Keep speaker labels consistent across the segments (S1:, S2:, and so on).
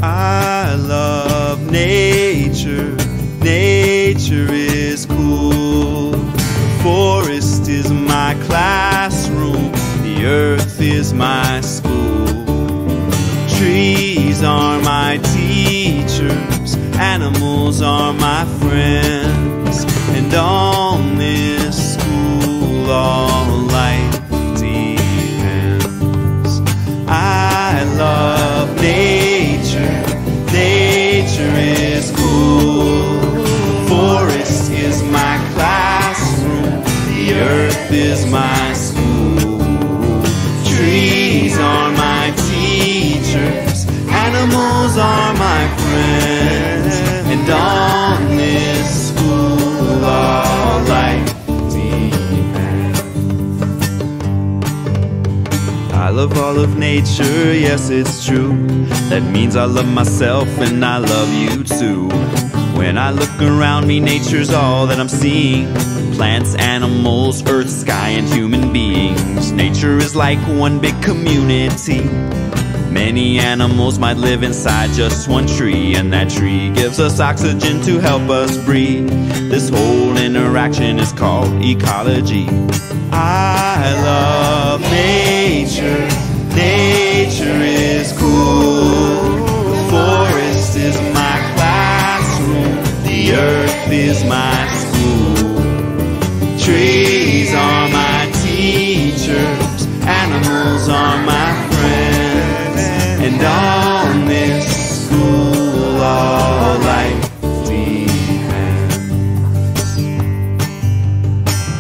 S1: I love nature, nature is cool. The forest is my classroom, the earth is my school. Trees are my teachers, animals are my friends, and on this school all life depends. I love nature, nature is cool. Forest is my classroom, the earth is my school. Trees are my teachers, animals are my friends, and on this school all life depends. I love all of nature, yes it's true. That means I love myself and I love you too. When I look around me, nature's all that I'm seeing. Plants, animals, earth, sky, and human beings. Nature is like one big community. Many animals might live inside just one tree, and that tree gives us oxygen to help us breathe. This whole interaction is called ecology. I love nature, nature is cool. The forest is my classroom, the earth is my school. Trees are my teachers, animals are my friends, and on this school all life depends.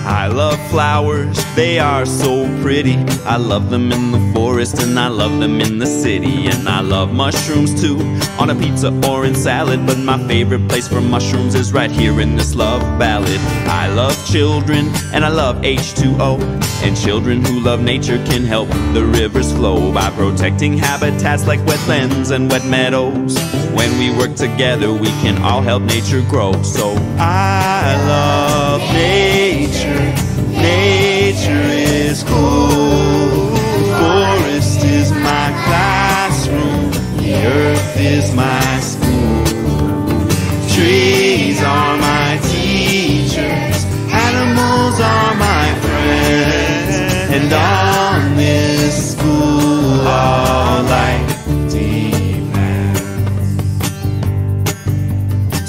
S1: I love flowers, they are so pretty. I love them in the forest and I love them in the city. And I love mushrooms too, on a pizza or in salad. But my favorite place for mushrooms is right here in this love ballad. I love children and I love H2O, and children who love nature can help the rivers flow by protecting habitats like wetlands and wet meadows. When we work together we can all help nature grow. So I love nature, nature is cool. The forest is my classroom, the earth is my school. Trees are my teachers, animals are my friends, and on this school all life depends.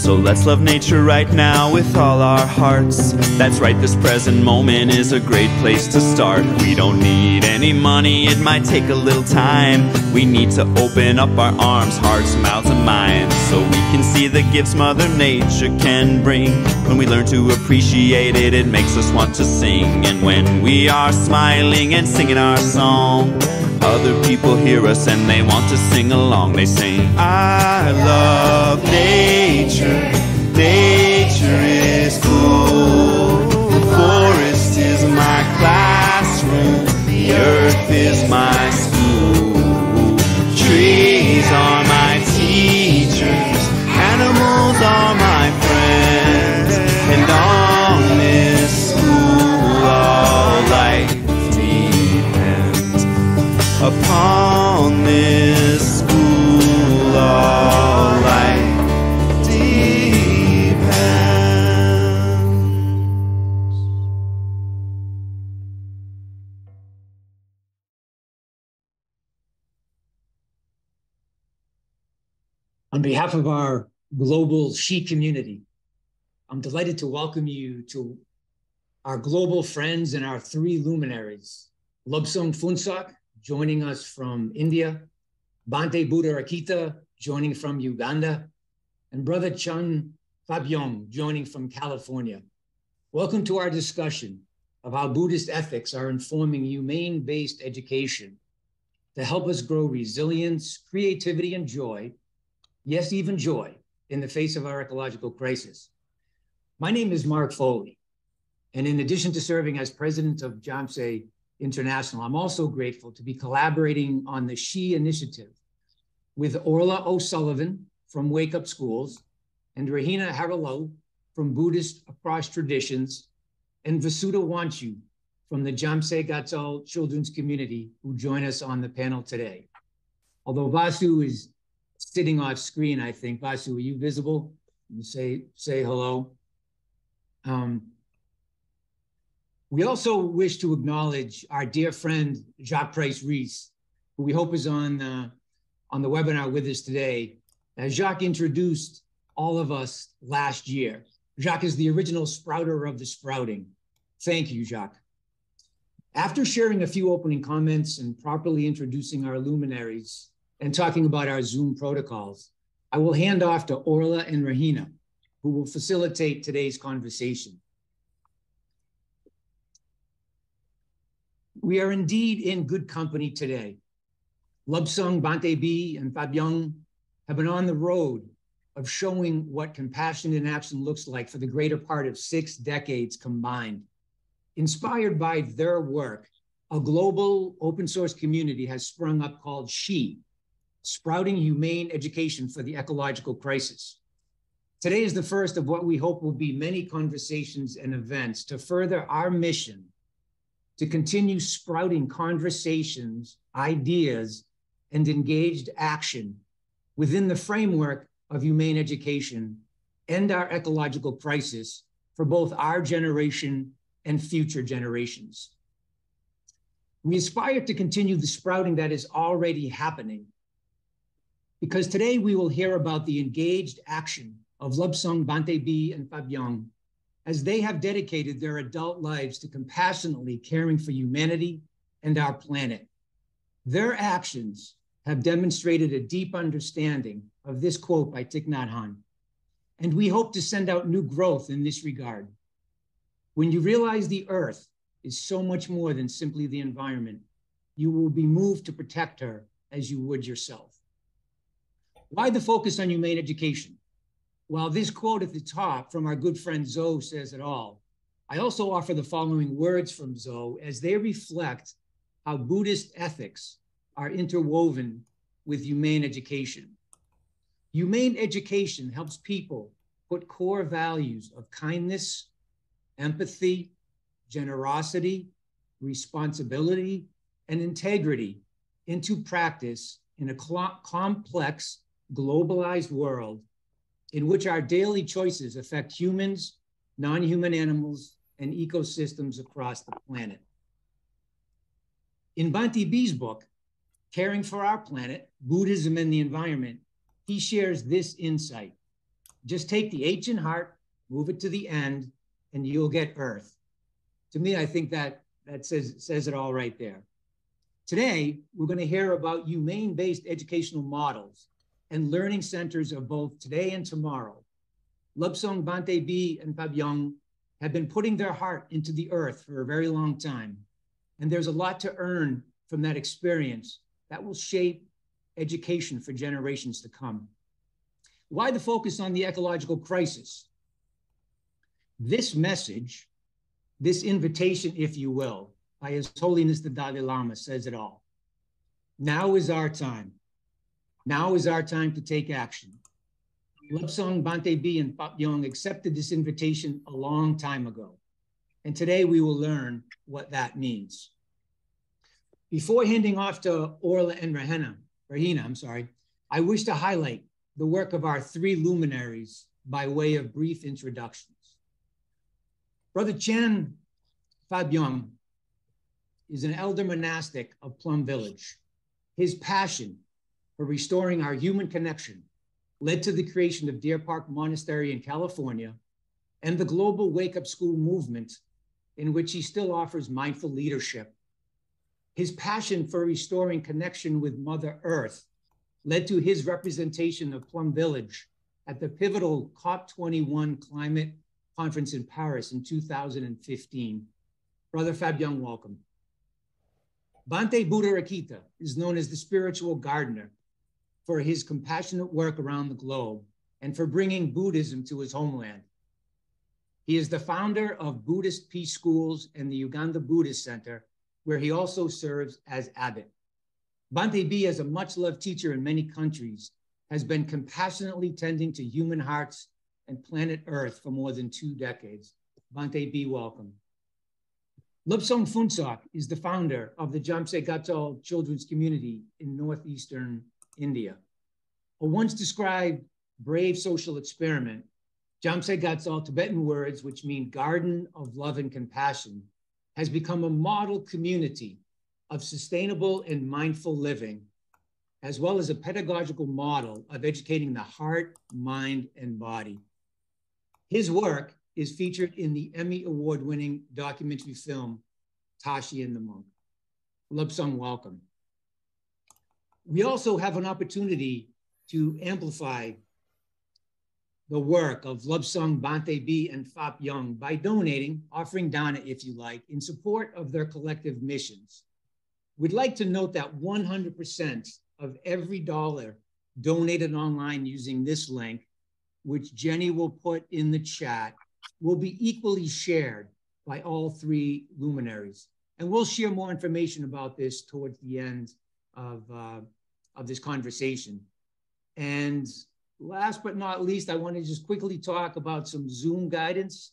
S1: So let's love nature right now with all our hearts. That's right, this present moment is a great place to start. We don't need any money, it might take a little time. We need to open up our arms, hearts, mouths, and minds, so we can see the gifts Mother Nature can bring. When we learn to appreciate it, it makes us want to sing. And when we are smiling and singing our song, other people hear us and they want to sing along. They sing, I love nature, nature is cool. The forest is my classroom, the earth is my school. Trees are my teachers, animals are my friends, and on this school all life depends. Upon this school all life depends.
S2: On behalf of our global She community, I'm delighted to welcome you to our global friends and our three luminaries. Lobsang Phuntsok, joining us from India, Bhante Buddharakkhita, joining from Uganda, and Brother Chan Pháp Dung, joining from California. Welcome to our discussion of how Buddhist ethics are informing humane-based education to help us grow resilience, creativity, and joy, yes, even joy, in the face of our ecological crisis. My name is Mark Foley, and in addition to serving as president of JAMSE International, I'm also grateful to be collaborating on the She Initiative with Orla O'Sullivan from Wake Up Schools and Rahina Haralo from Buddhist Across Traditions, and Vasudha Wanchu from the Jamse Gatsal Children's Community, who join us on the panel today. Although Vasu is sitting off screen, I think. Vasu, are you visible? You say hello. We also wish to acknowledge our dear friend, Jacques Price-Reese, who we hope is on the webinar with us today. As Jacques introduced all of us last year. Jacques is the original sprouter of the sprouting. Thank you, Jacques. After sharing a few opening comments and properly introducing our luminaries and talking about our Zoom protocols, I will hand off to Orla and Rahina, who will facilitate today's conversation. We are indeed in good company today. Lobsang, Bhante B, and Phap Dung have been on the road of showing what compassion in action looks like for the greater part of 6 decades combined. Inspired by their work, a global open source community has sprung up called SHE, Sprouting Humane Education for the Ecological Crisis. Today is the first of what we hope will be many conversations and events to further our mission to continue sprouting conversations, ideas, and engaged action within the framework of humane education and our ecological crisis for both our generation and future generations. We aspire to continue the sprouting that is already happening, because today we will hear about the engaged action of Lobsang, Bhante B, and Phap Dung as they have dedicated their adult lives to compassionately caring for humanity and our planet. Their actions have demonstrated a deep understanding of this quote by Thich Nhat Hanh, and we hope to send out new growth in this regard. When you realize the earth is so much more than simply the environment, you will be moved to protect her as you would yourself. Why the focus on humane education? While this quote at the top from our good friend Zoe says it all, I also offer the following words from Zoe as they reflect how Buddhist ethics are interwoven with humane education. Humane education helps people put core values of kindness, empathy, generosity, responsibility, and integrity into practice in a complex, globalized world in which our daily choices affect humans, non-human animals, and ecosystems across the planet. In Bhante B's book, Caring for Our Planet, Buddhism and the Environment, he shares this insight. Just take the H in heart, move it to the end, and you'll get Earth. To me, I think that says it all right there. Today, we're going to hear about humane-based educational models and learning centers of both today and tomorrow. Lobsang, Bhante B, and Phap Dung have been putting their heart into the earth for a very long time. And there's a lot to earn from that experience that will shape education for generations to come. Why the focus on the ecological crisis? This message, this invitation, if you will, by His Holiness the Dalai Lama says it all. Now is our time. Now is our time to take action. Lobsang, Bhante B, and Phap Dung accepted this invitation a long time ago. And today we will learn what that means. Before handing off to Orla and Rahina, I wish to highlight the work of our 3 luminaries by way of brief introductions. Brother Chan Pháp Dung is an elder monastic of Plum Village. His passion for restoring our human connection led to the creation of Deer Park Monastery in California and the global Wake Up School movement, in which he still offers mindful leadership. His passion for restoring connection with Mother Earth led to his representation of Plum Village at the pivotal COP21 climate conference in Paris in 2015. Brother Phap Dung, welcome. Bhante Buddharakkhita is known as the spiritual gardener for his compassionate work around the globe and for bringing Buddhism to his homeland. He is the founder of Buddhist Peace Schools and the Uganda Buddhist Center, where he also serves as abbot. Bhante B, as a much-loved teacher in many countries, has been compassionately tending to human hearts and planet Earth for more than 2 decades. Bhante B, welcome. Lobsang Phuntsok is the founder of the Jamse Gatal Children's Community in northeastern India. a once described brave social experiment, Jamse Gatsal Tibetan words, which mean garden of love and compassion, has become a model community of sustainable and mindful living, as well as a pedagogical model of educating the heart, mind, and body. His work is featured in the Emmy Award-winning documentary film, Tashi and the Monk. Lobsang, welcome. We also have an opportunity to amplify the work of Lobsang, Bhante B, and Phap Dung by donating, offering dana if you like, in support of their collective missions. We'd like to note that 100% of every dollar donated online using this link, which Jenny will put in the chat, will be equally shared by all three luminaries. And we'll share more information about this towards the end of this conversation. And last but not least, I want to just quickly talk about some Zoom guidance.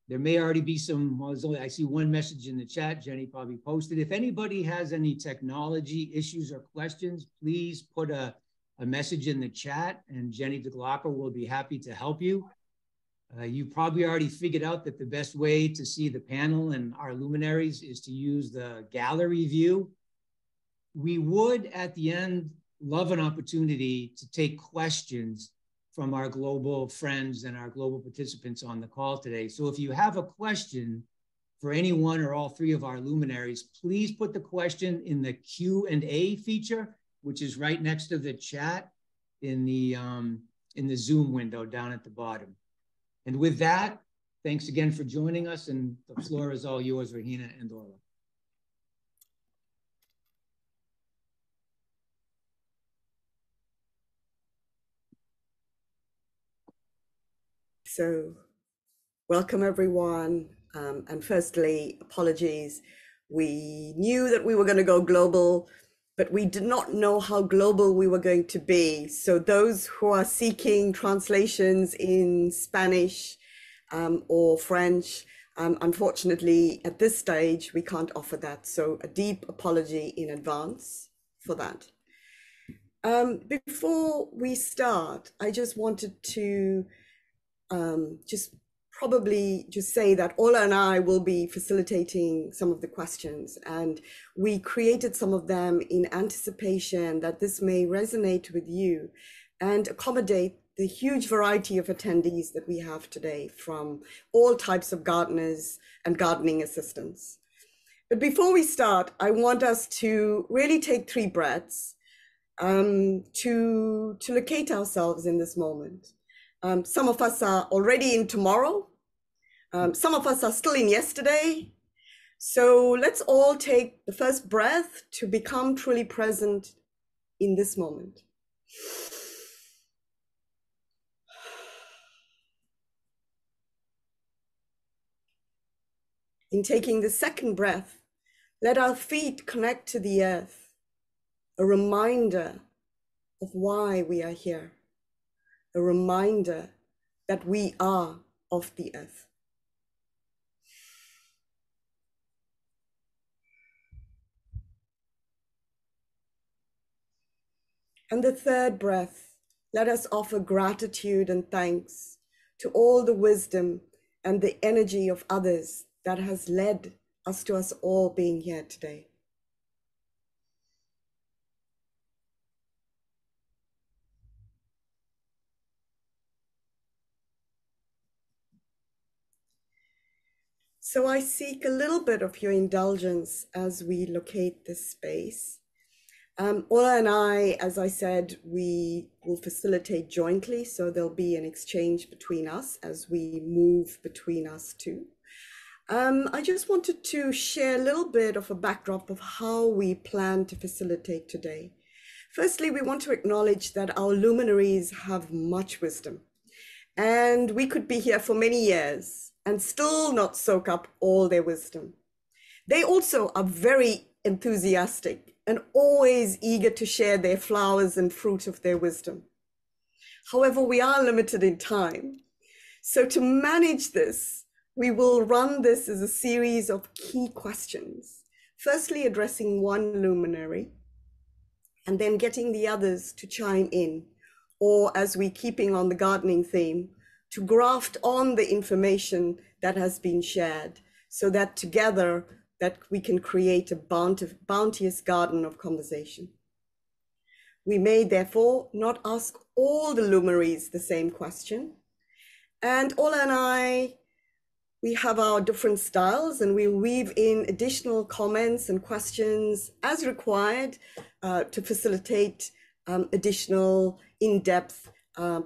S2: There may already be some, well, I see one message in the chat, Jenny probably posted. If anybody has any technology issues or questions, please put a message in the chat and Jenny DeGlopper will be happy to help you. You probably already figured out that the best way to see the panel and our luminaries is to use the gallery view. We would, at the end, love an opportunity to take questions from our global friends and our global participants on the call today. So if you have a question for any one or all three of our luminaries, please put the question in the Q&A feature, which is right next to the chat in the Zoom window down at the bottom. And with that, thanks again for joining us, and the floor is all yours, Rahina and Orla.
S3: So, welcome everyone. And firstly, apologies. We knew that we were going to go global, but we did not know how global we were going to be. So those who are seeking translations in Spanish or French, unfortunately, at this stage, we can't offer that. So a deep apology in advance for that. Before we start, I just wanted to just say that Ola and I will be facilitating some of the questions, and we created some of them in anticipation that this may resonate with you and accommodate the huge variety of attendees that we have today from all types of gardeners and gardening assistants. But before we start, I want us to really take 3 breaths to locate ourselves in this moment. Some of us are already in tomorrow. Some of us are still in yesterday. So let's all take the first breath to become truly present in this moment. In taking the second breath, let our feet connect to the earth, a reminder of why we are here, a reminder that we are of the earth. And the third breath, let us offer gratitude and thanks to all the wisdom and the energy of others that has led us to us all being here today. So I seek a little bit of your indulgence as we locate this space. Ola and I, as I said, we will facilitate jointly, so there'll be an exchange between us as we move between us two. I just wanted to share a little bit of a backdrop of how we plan to facilitate today. Firstly, we want to acknowledge that our luminaries have much wisdom, and we could be here for many years and still not soak up all their wisdom. They also are very enthusiastic and always eager to share their flowers and fruit of their wisdom. However, we are limited in time. So to manage this, we will run this as a series of key questions. Firstly, addressing one luminary, and then getting the others to chime in or as we keeping on the gardening theme, to graft on the information that has been shared so that together that we can create a bounteous garden of conversation. We may therefore not ask all the luminaries the same question. And Ola and I, we have our different styles, and we'll weave in additional comments and questions as required to facilitate additional in-depth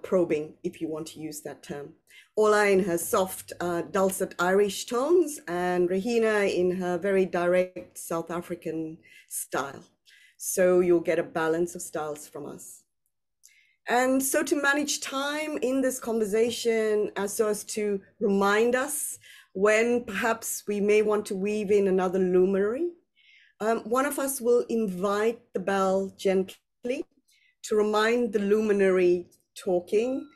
S3: probing, if you want to use that term. Ola in her soft, dulcet Irish tones, and Rahina in her very direct South African style. So you'll get a balance of styles from us. And so to manage time in this conversation, so as to remind us when perhaps we may want to weave in another luminary, one of us will invite the bell gently to remind the luminary talking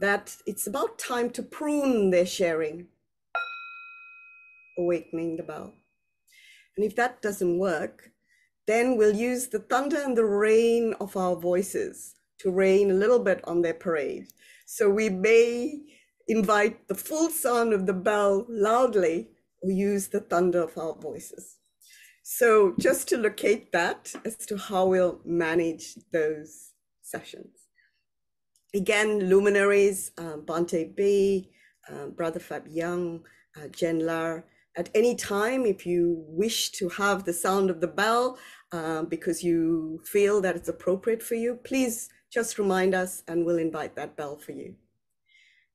S3: that it's about time to prune their sharing, awakening the bell. And if that doesn't work, then we'll use the thunder and the rain of our voices to rain a little bit on their parade. So we may invite the full sound of the bell loudly or use the thunder of our voices. So just to locate that as to how we'll manage those sessions. Again, luminaries, Bhante B, Brother Phap Dung, Genla. At any time, if you wish to have the sound of the bell because you feel that it's appropriate for you, please just remind us and we'll invite that bell for you.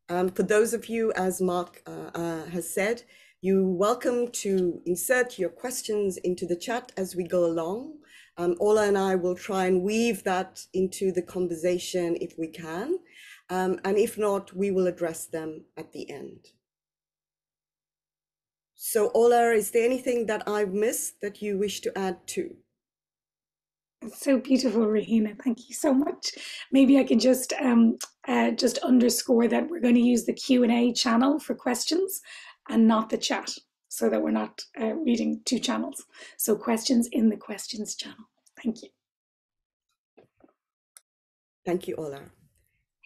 S3: For those of you, as Mark has said, you're welcome to insert your questions into the chat as we go along. Ola and I will try and weave that into the conversation if we can. And if not, we will address them at the end. So Ola, is there anything that I've missed that you wish to add to?
S4: It's so beautiful, Rahina. Thank you so much. Maybe I could just underscore that we're going to use the Q&A channel for questions and not the chat, so that we're not reading two channels. So questions in the questions channel. Thank you.
S3: Thank you, Ola.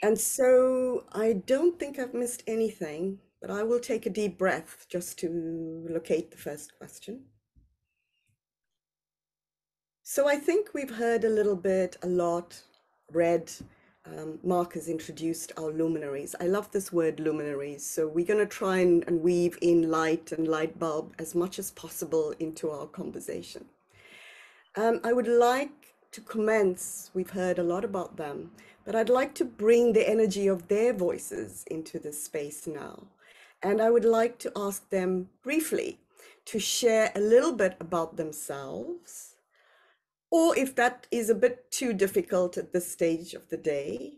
S3: And so I don't think I've missed anything, but I will take a deep breath just to locate the first question. So I think we've heard a little bit, a lot, read. Mark has introduced our luminaries. I love this word luminaries. So we're going to try and weave in light and light bulb as much as possible into our conversation. I would like to commence, we've heard a lot about them, but I'd like to bring the energy of their voices into this space now. And I would like to ask them briefly to share a little bit about themselves, or if that is a bit too difficult at this stage of the day,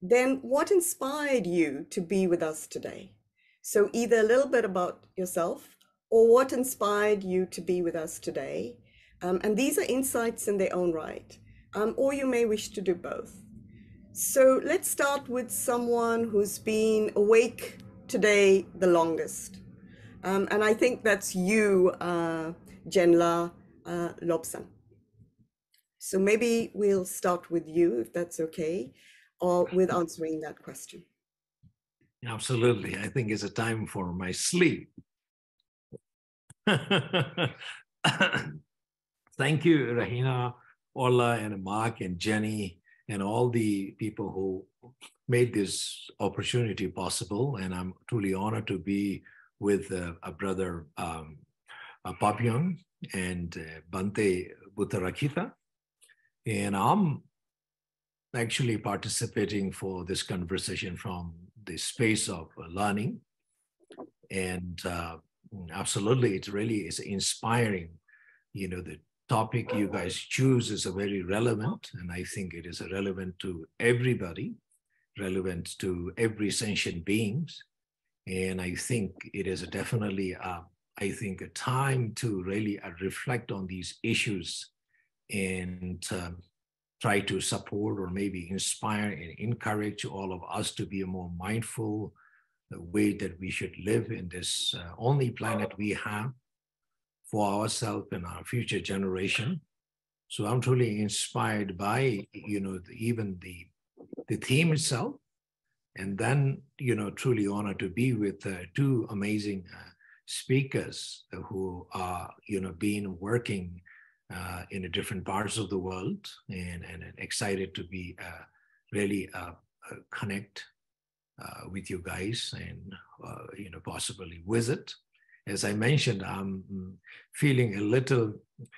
S3: then what inspired you to be with us today? So either a little bit about yourself or what inspired you to be with us today. And these are insights in their own right, or you may wish to do both. So let's start with someone who's been awake today the longest. And I think that's you, Genla Lobsang. So maybe we'll start with you, if that's okay, or with answering that question.
S5: Absolutely. I think it's a time for my sleep. Thank you, Rahina, Ola, and Mark, and Jenny, and all the people who made this opportunity possible. And I'm truly honored to be with Brother Phap Dung and Bhante Buddharakkhita. And I'm actually participating for this conversation from the space of learning. And absolutely, it really is inspiring. You know, the topic you guys choose is a very relevant, and I think it is relevant to everybody, relevant to every sentient beings. And I think it is definitely, I think, a time to really reflect on these issues and try to support or maybe inspire and encourage all of us to be a more mindful way that we should live in this only planet we have for ourselves and our future generation. So I'm truly inspired by, you know, even the the theme itself. And then, truly honored to be with two amazing speakers who are, been working in different parts of the world, and excited to be really connect with you guys and, possibly visit. As I mentioned, I'm feeling a little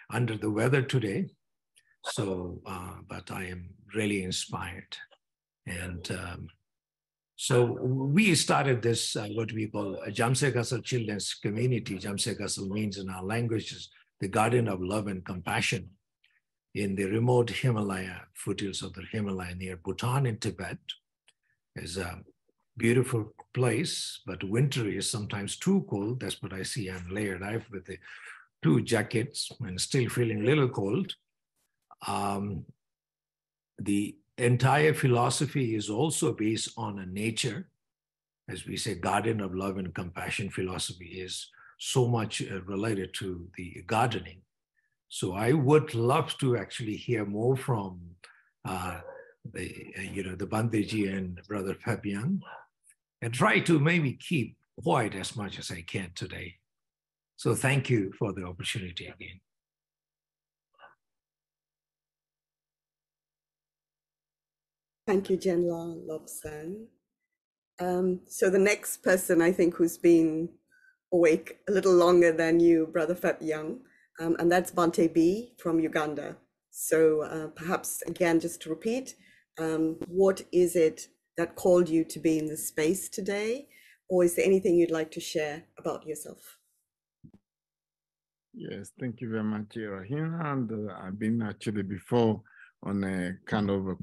S5: under the weather today. So, but I am really inspired. And so we started this, what we call a Jamse Gasal Children's Community. Jamse Gasal means in our language is the garden of love and compassion in the remote Himalaya, foothills of the Himalaya near Bhutan and Tibet. Is a beautiful place, but winter is sometimes too cold. That's what I see. I'm layered up with the 2 jackets and still feeling a little cold. The entire philosophy is also based on a nature. As we say, garden of love and compassion philosophy is so much related to the gardening. So I would love to actually hear more from the Bhante Ji and Brother Phap Dung, and try to maybe keep quiet as much as I can today. So thank you for the opportunity again.
S3: Thank you, Genla, Lobsang. So the next person, I think, who's been awake a little longer than you, Brother Phap Dung, and that's Bhante B from Uganda. So perhaps, again, just to repeat, what is it that called you to be in this space today? Or is there anything you'd like to share about yourself?
S6: Yes, thank you very much, Rahina. And I've been actually before on a kind of a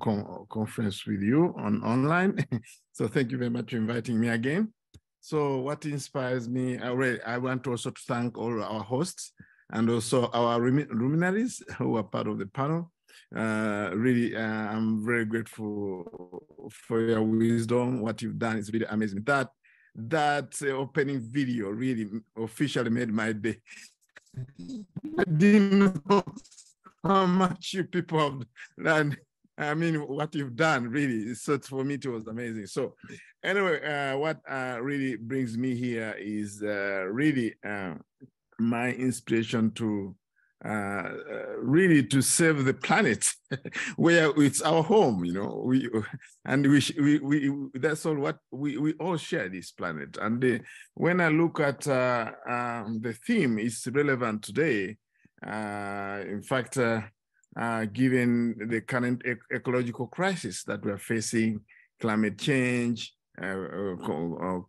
S6: conference with you online. So thank you very much for inviting me again. So what inspires me, I want also to thank all our hosts and also our luminaries who are part of the panel. Really, I'm very grateful for your wisdom. What you've done is really amazing. That opening video really officially made my day. I didn't know how much you people have learned. I mean, what you've done really. So for me, it was amazing. So anyway, what really brings me here is really my inspiration to really to save the planet, where it's our home, that's all what we all share this planet. And when I look at the theme, it's relevant today. In fact, given the current ecological crisis that we are facing, climate change,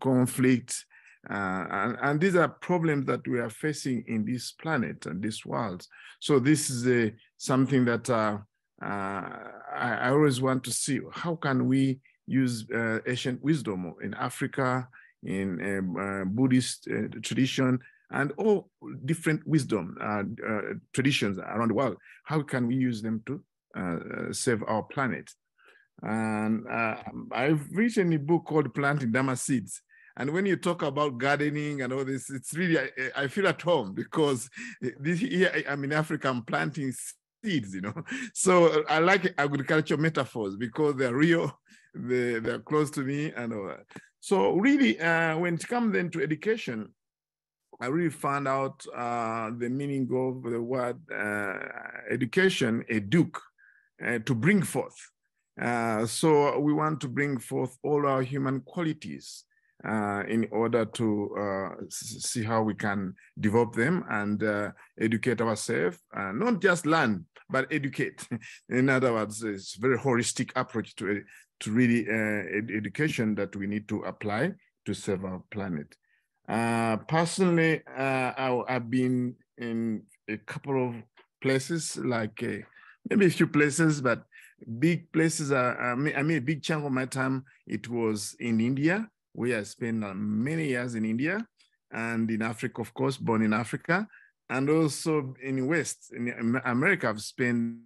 S6: conflict, and these are problems that we are facing in this planet and this world. So this is something that I always want to see. How can we use ancient wisdom in Africa, in Buddhist tradition, and all different wisdom traditions around the world? How can we use them to save our planet? And I've written a book called Planting Dharma Seeds. And when you talk about gardening and all this, it's really, I feel at home, because here I'm in Africa, I'm planting seeds, So I like agricultural metaphors because they're real, they're close to me and all that. So really, when it comes then to education, I really found out the meaning of the word education, eduk, to bring forth. So we want to bring forth all our human qualities in order to see how we can develop them and educate ourselves, not just learn, but educate. In other words, it's a very holistic approach to really education that we need to apply to save our planet. Personally, I've been in a couple of places, like maybe a few places, but big places. I mean, a big chunk of my time, it was in India, where I spent many years in India, and in Africa, of course, born in Africa, and also in West, in America, I've spent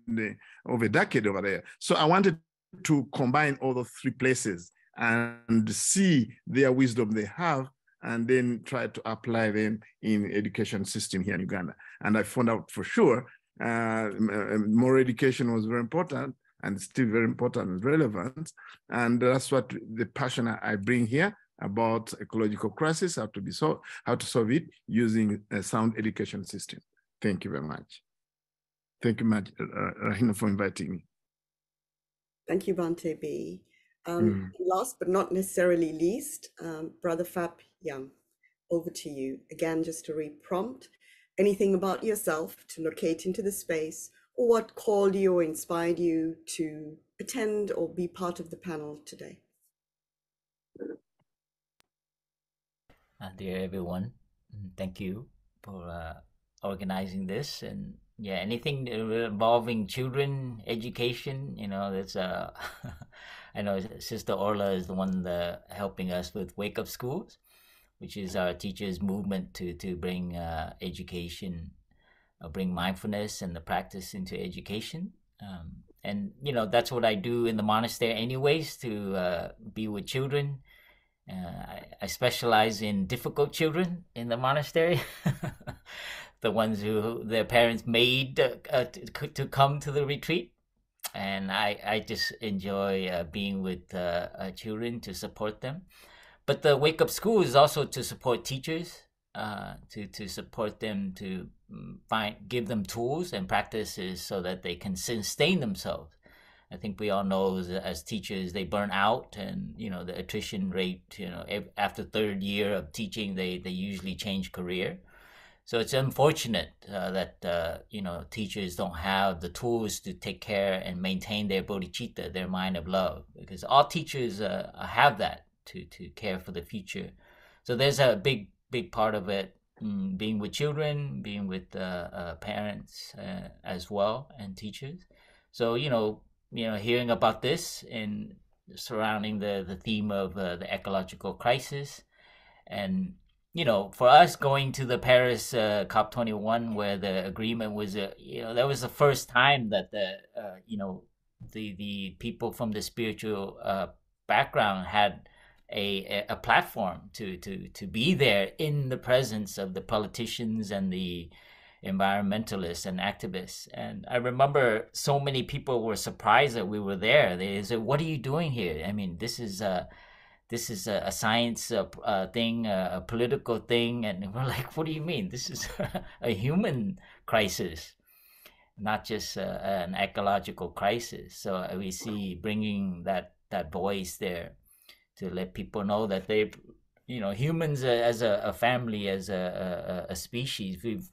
S6: over a decade over there. So I wanted to combine all those 3 places and see their wisdom they have, and then try to apply them in education system here in Uganda. And I found out for sure more education was very important, and still very important and relevant. And that's what the passion I bring here about ecological crisis, how to solve it using a sound education system. Thank you very much. Thank you, Rahina, for inviting me.
S3: Thank you, Bhante B. Last but not necessarily least, Brother Phap Dung, over to you. Again, just to re-prompt, anything about yourself to locate into the space, or what called you or inspired you to attend or be part of the panel today.
S7: Dear everyone, thank you for organizing this. And yeah, anything involving children, education, you know, that's I know Sister Orla is the one helping us with Wake Up Schools, which is our teachers' movement to bring education, bring mindfulness and the practice into education. And, you know, that's what I do in the monastery anyways, to be with children. I specialize in difficult children in the monastery, the ones who their parents made to come to the retreat. And I just enjoy being with children to support them. But the Wake Up School is also to support teachers, to support them, to give them tools and practices so that they can sustain themselves. I think we all know as teachers, they burn out, and, you know, the attrition rate, you know, after third year of teaching, they usually change career. So it's unfortunate that, you know, teachers don't have the tools to take care and maintain their bodhicitta, their mind of love, because all teachers have that to care for the future. So there's a big part of it, being with children, being with parents as well, and teachers. So, you know, hearing about this and surrounding the theme of the ecological crisis, and, you know, for us going to the Paris COP21, where the agreement was, you know, that was the first time that you know, the people from the spiritual background had a platform to be there in the presence of the politicians and the environmentalists and activists. And I remember so many people were surprised that we were there. They said, "What are you doing here? I mean, this is a science thing, a political thing." And we're like, "What do you mean? This is a human crisis, not just an ecological crisis." So we see bringing that voice there to let people know that they, you know, humans as a family, as a species, we've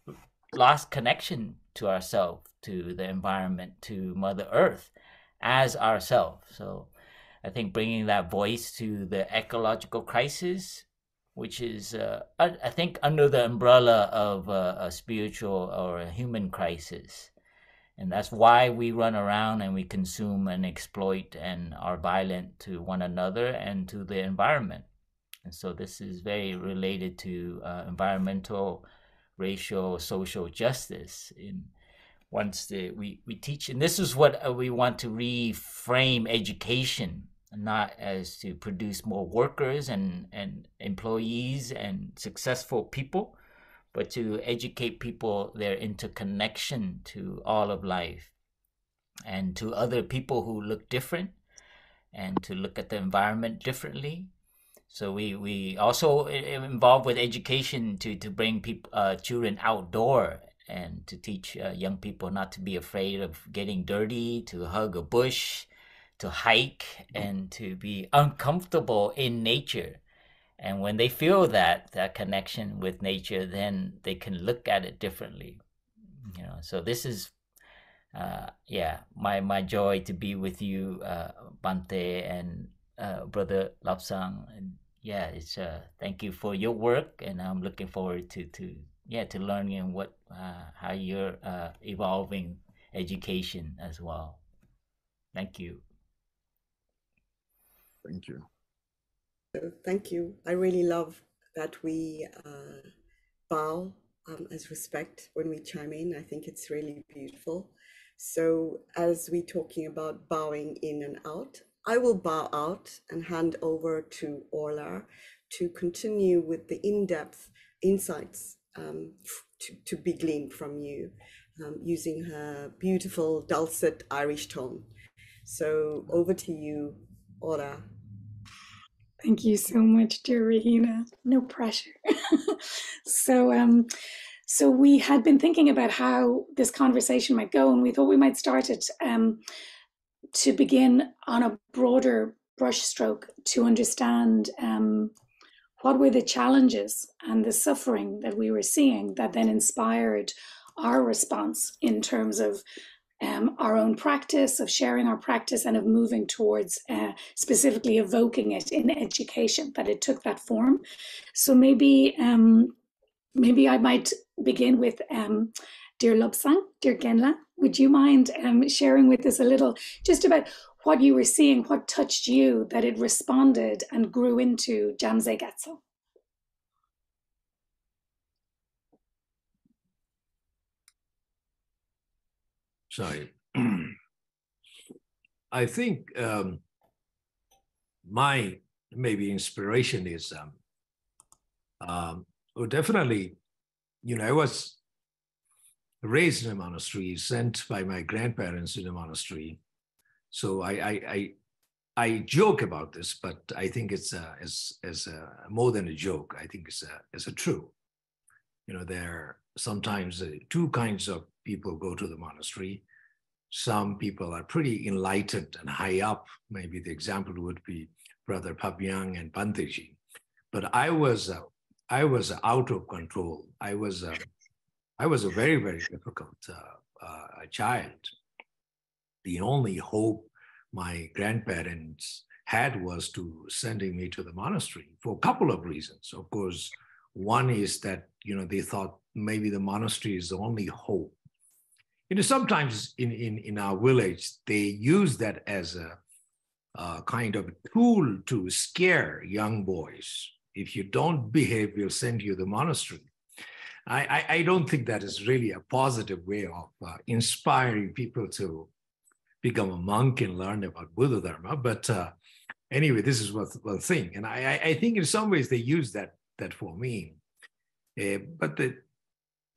S7: lost connection to ourselves, to the environment, to Mother Earth as ourselves. So I think bringing that voice to the ecological crisis, which is, I think, under the umbrella of a spiritual or a human crisis. And that's why we run around and we consume and exploit and are violent to one another and to the environment. And so this is very related to environmental, racial, social justice. Once we teach, and this is what we want to reframe education, not as to produce more workers and employees and successful people, but to educate people their interconnection to all of life and to other people who look different, and to look at the environment differently. So we also involved with education to bring children outdoor, and to teach young people not to be afraid of getting dirty, to hug a bush, to hike, and to be uncomfortable in nature. And when they feel that connection with nature, then they can look at it differently. You know, so this is my joy to be with you, Bhante and Brother Lobsang. And yeah, it's thank you for your work, and I'm looking forward to learning what how you're evolving education as well. Thank you.
S6: Thank you.
S3: Thank you. I really love that we bow as respect when we chime in. I think it's really beautiful. So as we're talking about bowing in and out, I will bow out and hand over to Orla to continue with the in-depth insights to be gleaned from you, using her beautiful dulcet Irish tone. So over to you, Ora.
S4: Thank you so much, dear Rahina. No pressure. So we had been thinking about how this conversation might go, and we thought we might start it to begin on a broader brushstroke to understand what were the challenges and the suffering that we were seeing that then inspired our response in terms of our own practice, of sharing our practice, and of moving towards specifically evoking it in education, that it took that form. So maybe I might begin with dear Lobsang, dear Genla. Would you mind sharing with us a little just about what you were seeing, what touched you, that it responded and grew into Jamze Gatso?
S5: Sorry. I think my maybe inspiration is definitely, I was raised in a monastery, sent by my grandparents in a monastery. So I joke about this, but I think it's as more than a joke. I think it's a true. There sometimes two kinds of people go to the monastery. Some people are pretty enlightened and high up. Maybe the example would be Brother Phap Dung and Bhante Ji. But I was out of control. I was a very, very difficult child. The only hope my grandparents had was to sending me to the monastery for a couple of reasons. Of course, one is that, they thought maybe the monastery is the only hope. Sometimes in our village, they use that as a kind of tool to scare young boys. If you don't behave, we'll send you to the monastery. I don't think that is really a positive way of inspiring people to become a monk and learn about Buddha Dharma. But anyway, this is one thing. And I think in some ways they use that for me. But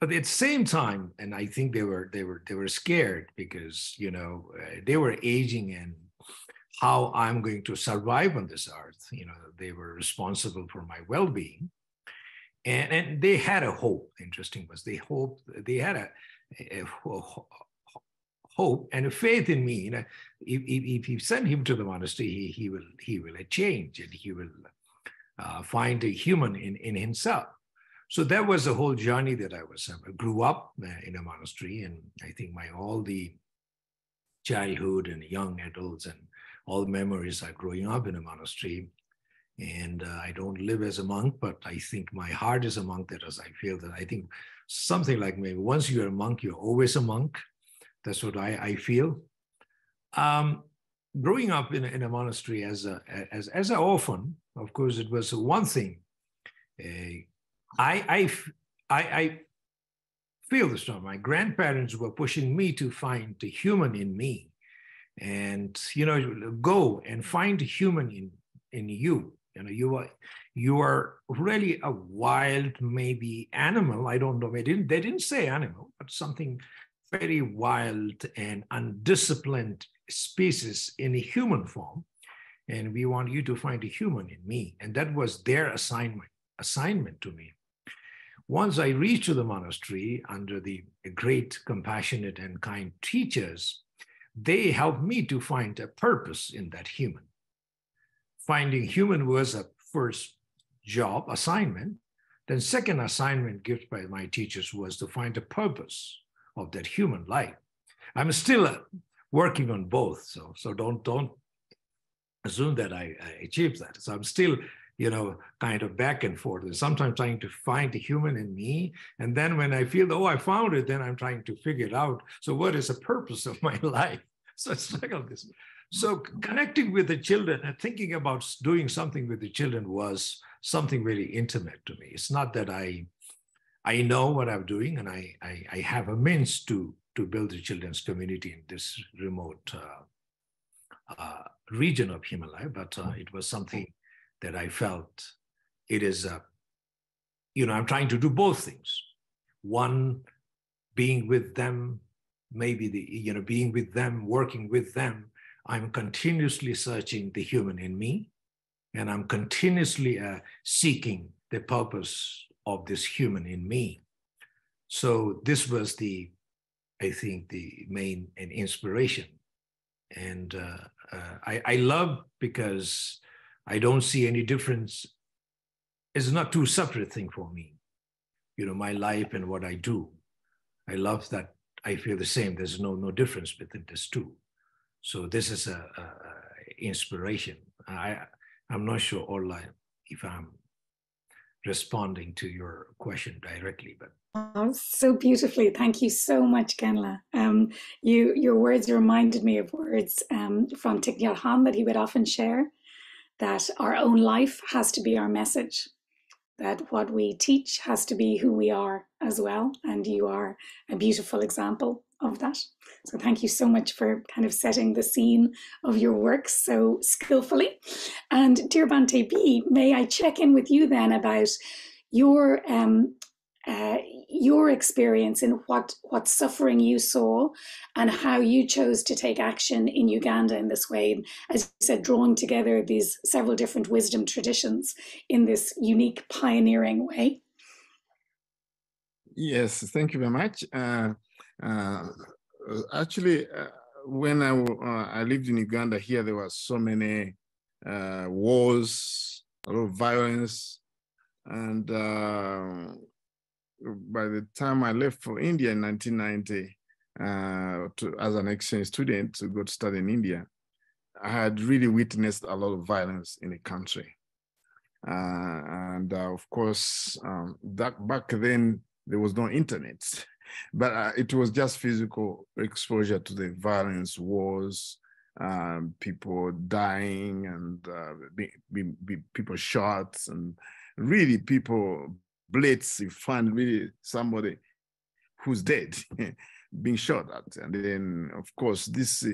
S5: at the same time, and I think they were scared because, they were aging and how I'm going to survive on this earth. They were responsible for my well-being. And they had a hope. Interesting was they had a hope and a faith in me. If you send him to the monastery, he will change and he will find a human in himself. So that was the whole journey that I grew up in a monastery, and I think all the childhood and young adults and all the memories are growing up in a monastery. And I don't live as a monk, but I think my heart is a monk. That as I feel that I think something like maybe once you're a monk, you're always a monk. That's what I feel. Growing up in a monastery as an orphan, of course, it was one thing. I feel this now. My grandparents were pushing me to find the human in me, and go and find the human in you. You are really a wild, maybe animal. I don't know. They didn't say animal, but something very wild and undisciplined species in a human form. And we want you to find a human in me. And that was their assignment to me. Once I reached to the monastery under the great, compassionate, and kind teachers, they helped me to find a purpose in that human. Finding human was a first job assignment. Then second assignment given by my teachers was to find a purpose of that human life. I'm still working on both, so don't assume that I achieved that. So I'm still, kind of back and forth, and sometimes trying to find the human in me. And then when I feel, I found it, then I'm trying to figure it out. So what is the purpose of my life? So I struggle with this. So connecting with the children and thinking about doing something with the children was something very intimate to me. It's not that I know what I'm doing, and I have a means to build a children's community in this remote region of Himalaya, but it was something that I felt it is, I'm trying to do both things. One, being with them, maybe being with them, working with them I'm continuously searching the human in me, and I'm continuously seeking the purpose of this human in me. So this was I think, the main inspiration. And I love, because I don't see any difference. It's not two separate things for me. My life and what I do. I love that I feel the same. There's no difference between these two. So this is a inspiration. I'm not sure, Orla, if I'm responding to your question directly, but.
S4: Oh, so beautifully. Thank you so much, Genla. Your words reminded me of words from Thich Nhat Hanh that he would often share, that our own life has to be our message, that what we teach has to be who we are as well. And you are a beautiful example of that. So thank you so much for kind of setting the scene of your work so skillfully. And dear Bhante B, may I check in with you then about your experience in what suffering you saw and how you chose to take action in Uganda in this way. And as you said, drawing together these several different wisdom traditions in this unique pioneering way.
S6: Yes, thank you very much. Actually, when I lived in Uganda here, there were so many wars, a lot of violence, and by the time I left for India in 1990 as an exchange student to go to study in India, I had really witnessed a lot of violence in the country. And of course, back then, there was no internet, but it was just physical exposure to the violence, wars, people dying, and people shot, and really people blitz. You find really somebody who's dead being shot at. And then, of course, this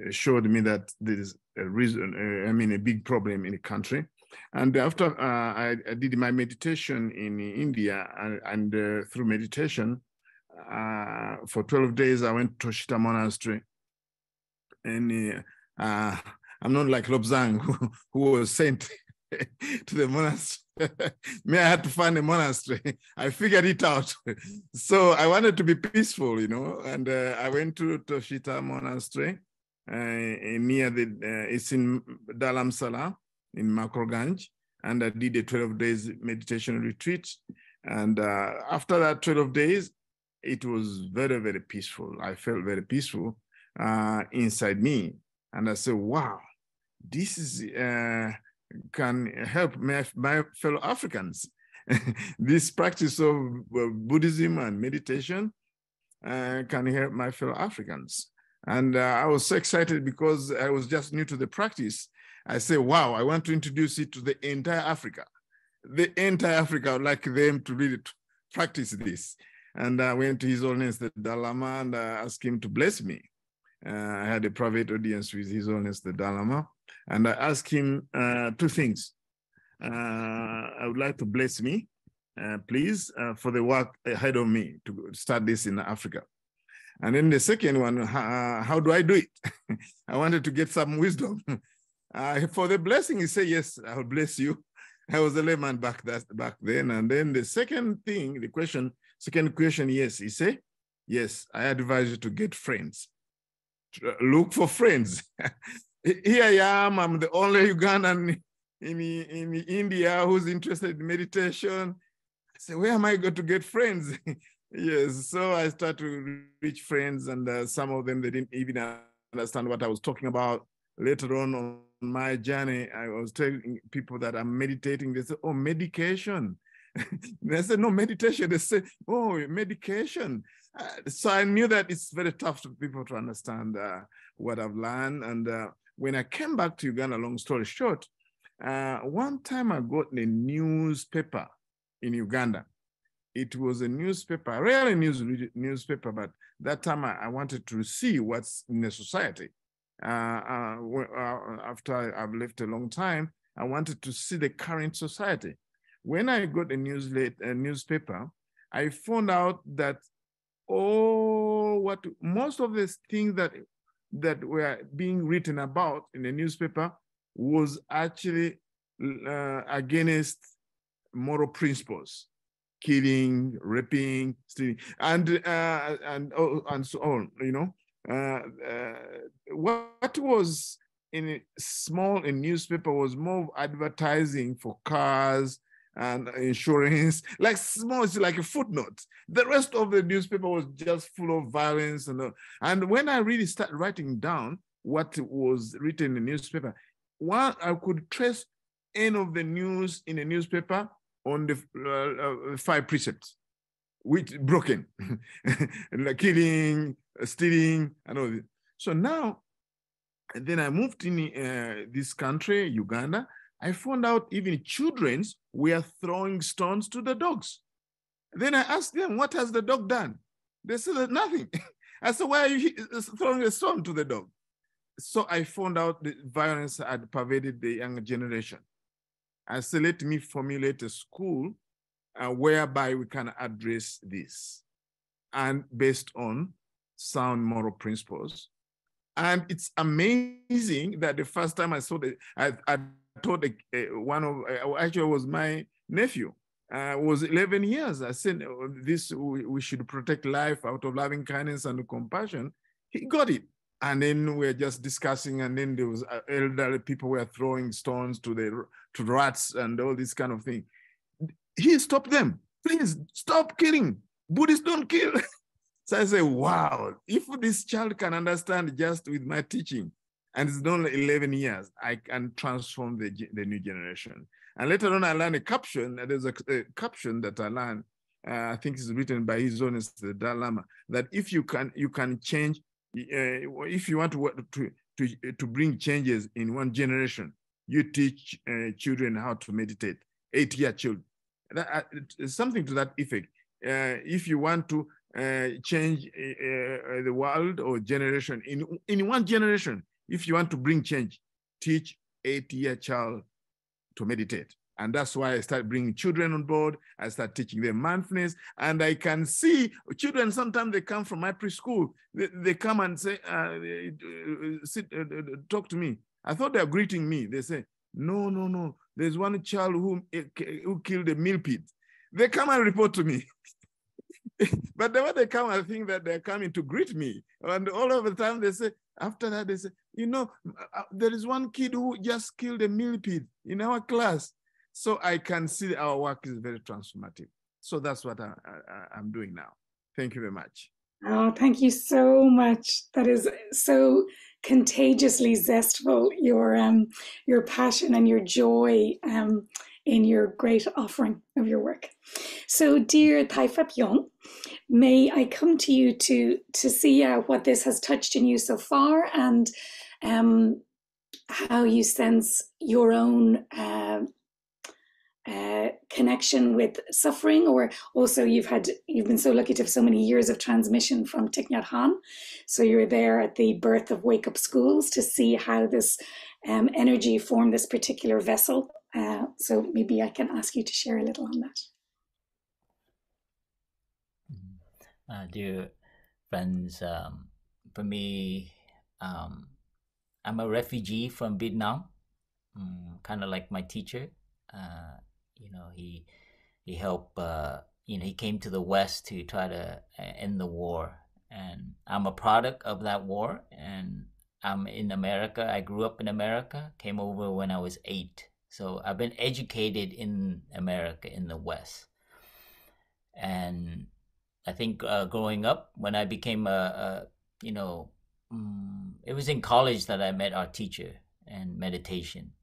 S6: showed me that there is a reason, a big problem in the country. And after I did my meditation in India, and through meditation, for 12 days, I went to Toshita Monastery. And I'm not like Lobsang, who was sent to the monastery. Me, I had to find a monastery. I figured it out. So I wanted to be peaceful, and I went to Toshita Monastery near it's in Dharamsala in Makroganje, and I did a 12 days meditation retreat. And after that 12 days, it was very, very peaceful. I felt very peaceful inside me. And I said, wow, this is can help my fellow Africans. This practice of Buddhism and meditation can help my fellow Africans. And I was so excited because I was just new to the practice. I said, wow, I want to introduce it to the entire Africa. The entire Africa, I would like them to really practice this. And I went to His Holiness the Dalai Lama and asked him to bless me. I had a private audience with His Holiness the Dalai Lama. And I asked him two things. I would like to bless me, please, for the work ahead of me to start this in Africa. And then the second one, how do I do it? I wanted to get some wisdom. For the blessing, he said, yes, I will bless you. I was a layman back then. And then the second question, yes, he said, yes, I advise you to get friends. Look for friends. Here I am, I'm the only Ugandan in India who's interested in meditation. I said, where am I going to get friends? Yes, so I started to reach friends, and some of them, they didn't even understand what I was talking about. Later on my journey, I was telling people that I'm meditating. They said, oh, medication. They said, no, meditation. They said, oh, medication. So I knew that it's very tough for people to understand what I've learned. And when I came back to Uganda, long story short, one time I got a newspaper in Uganda. It was a newspaper, rarely newspaper, but that time I wanted to see what's in the society. After I've left a long time, I wanted to see the current society. When I got a newspaper, I found out that most of the things that that were being written about in the newspaper was actually against moral principles, killing, raping, stealing, and so on. You know, what was in a small newspaper was more advertising for cars and insurance, like small, it's like a footnote. The rest of the newspaper was just full of violence. And when I really started writing down what was written in the newspaper, one, I could trace any of the news in the newspaper on the 5 precepts, which broken, like killing, stealing, and all this. So now, and then I moved in this country, Uganda. I found out even children were throwing stones to the dogs. Then I asked them, what has the dog done? They said nothing. I said, why are you throwing a stone to the dog? So I found out the violence had pervaded the younger generation. I said, let me formulate a school whereby we can address this, and based on sound moral principles. And it's amazing that the first time I saw that, I told one of, actually was my nephew, was 11 years. I said, this, we should protect life out of loving kindness and compassion. He got it. And then we're just discussing, and then there was elderly people were throwing stones to rats and all this kind of thing. He stopped them. Please stop killing. Buddhists don't kill. So I say, wow, if this child can understand just with my teaching, and it's only 11 years, I can transform the new generation. And later on, I learned a caption. There's a caption that I learned, I think it's written by His Holiness the Dalai Lama, that if you can change, if you want to bring changes in one generation, you teach children how to meditate, 8-year children. Something to that effect. If you want to change the world or generation, in one generation, if you want to bring change, teach 8-year child to meditate. And that's why I started bringing children on board. I start teaching them mindfulness. And I can see children, sometimes they come from my preschool. They come and say, talk to me. I thought they're greeting me. They say, no. There's one child who killed a millipede. They come and report to me. But when they come, I think that they're coming to greet me. And all of the time they say, after that, they say, there is one kid who just killed a millipede in our class. So I can see our work is very transformative. So that's what I'm doing now. Thank you very much.
S4: Oh, thank you so much. That is so contagiously zestful, your passion and your joy in your great offering of your work. So dear Thai Phap Dung, may I come to you to see what this has touched in you so far, and how you sense your own connection with suffering, or also you've been so lucky to have so many years of transmission from Thich Nhat Hanh. So you're there at the birth of Wake Up Schools to see how this energy formed this particular vessel. So maybe I can ask you to share a little on that.
S7: Dear friends, for me, I'm a refugee from Vietnam, kind of like my teacher. He helped, he came to the West to try to end the war. And I'm a product of that war. And I'm in America. I grew up in America, came over when I was 8. So I've been educated in America, in the West. And I think growing up, when I became it was in college that I met our teacher and meditation.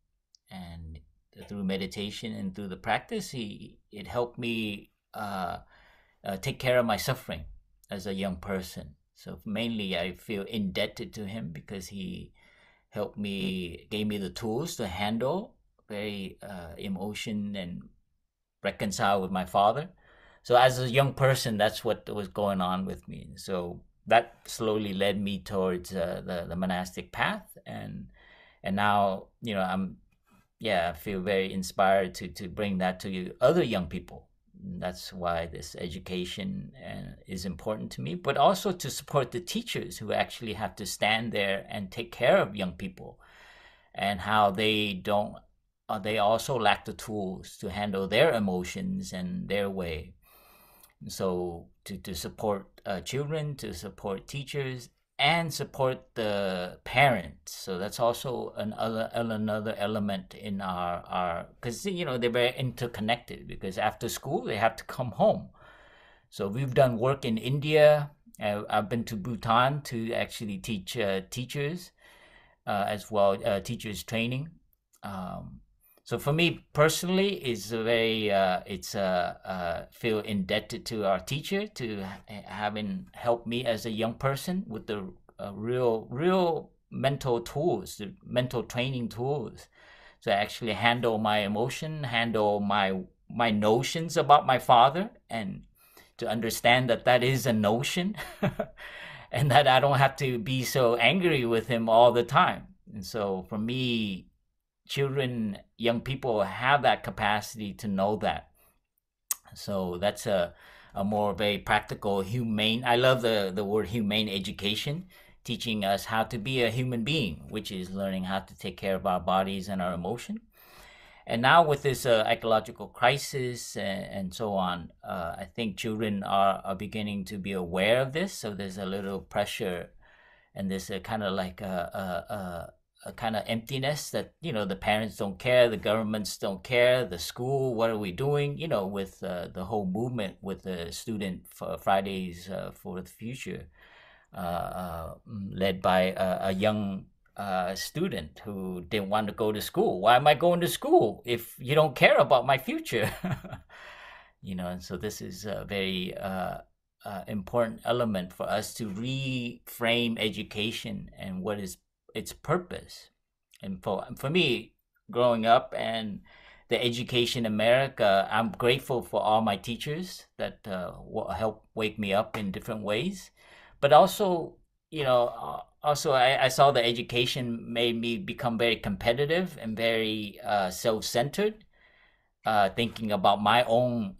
S7: And through meditation and through the practice, it helped me take care of my suffering as a young person. So mainly I feel indebted to him because he helped me, gave me the tools to handle very emotion and reconcile with my father. So as a young person, that's what was going on with me. So that slowly led me towards the monastic path. And now, I feel very inspired to bring that to other young people, That's why this education is important to me, but also to support the teachers who actually have to stand there and take care of young people, and how they also lack the tools to handle their emotions and their way. So to support children, to support teachers, and support the parents. So that's also another element in our, because they're very interconnected, because after school they have to come home. So we've done work in India. I've been to Bhutan to actually teach teachers as well, teachers training. So for me personally, it's a very feel indebted to our teacher to having helped me as a young person with the real mental tools, the mental training tools, to actually handle my emotion, handle my notions about my father, and to understand that is a notion, and that I don't have to be so angry with him all the time. And so for me, children, young people have that capacity to know that. So that's a more very practical, humane. I love the word humane education, teaching us how to be a human being, which is learning how to take care of our bodies and our emotion. And now with this ecological crisis and so on, I think children are beginning to be aware of this. So there's a little pressure, and there's a kind of like a kind of emptiness that, the parents don't care, the governments don't care, the school, what are we doing, with the whole movement with the Student Fridays for the Future, led by a young student who didn't want to go to school. Why am I going to school if you don't care about my future? And so this is a very important element for us to reframe education and what is its purpose. And for me, growing up and the education in America, I'm grateful for all my teachers that help wake me up in different ways. But also, I saw the education made me become very competitive and very self-centered, thinking about my own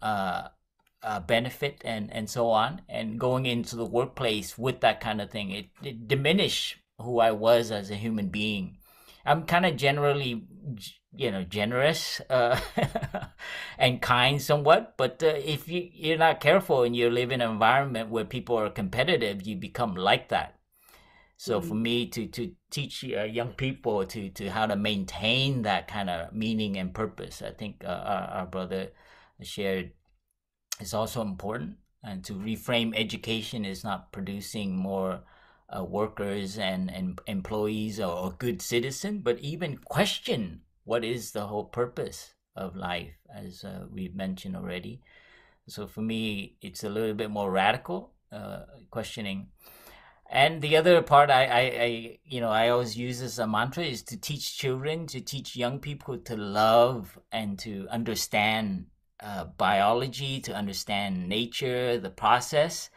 S7: benefit and so on. And going into the workplace with that kind of thing, it diminished who I was as a human being. I'm kind of generally, generous and kind somewhat, but if you're not careful and you live in an environment where people are competitive, you become like that. So for me to teach young people to how to maintain that kind of meaning and purpose, I think our brother shared, is also important. And to reframe education is not producing more workers and employees or good citizen, but even question what is the whole purpose of life, as we've mentioned already. So for me, it's a little bit more radical questioning. And the other part I always use as a mantra is to teach children, to teach young people to love and to understand biology, to understand nature, the process,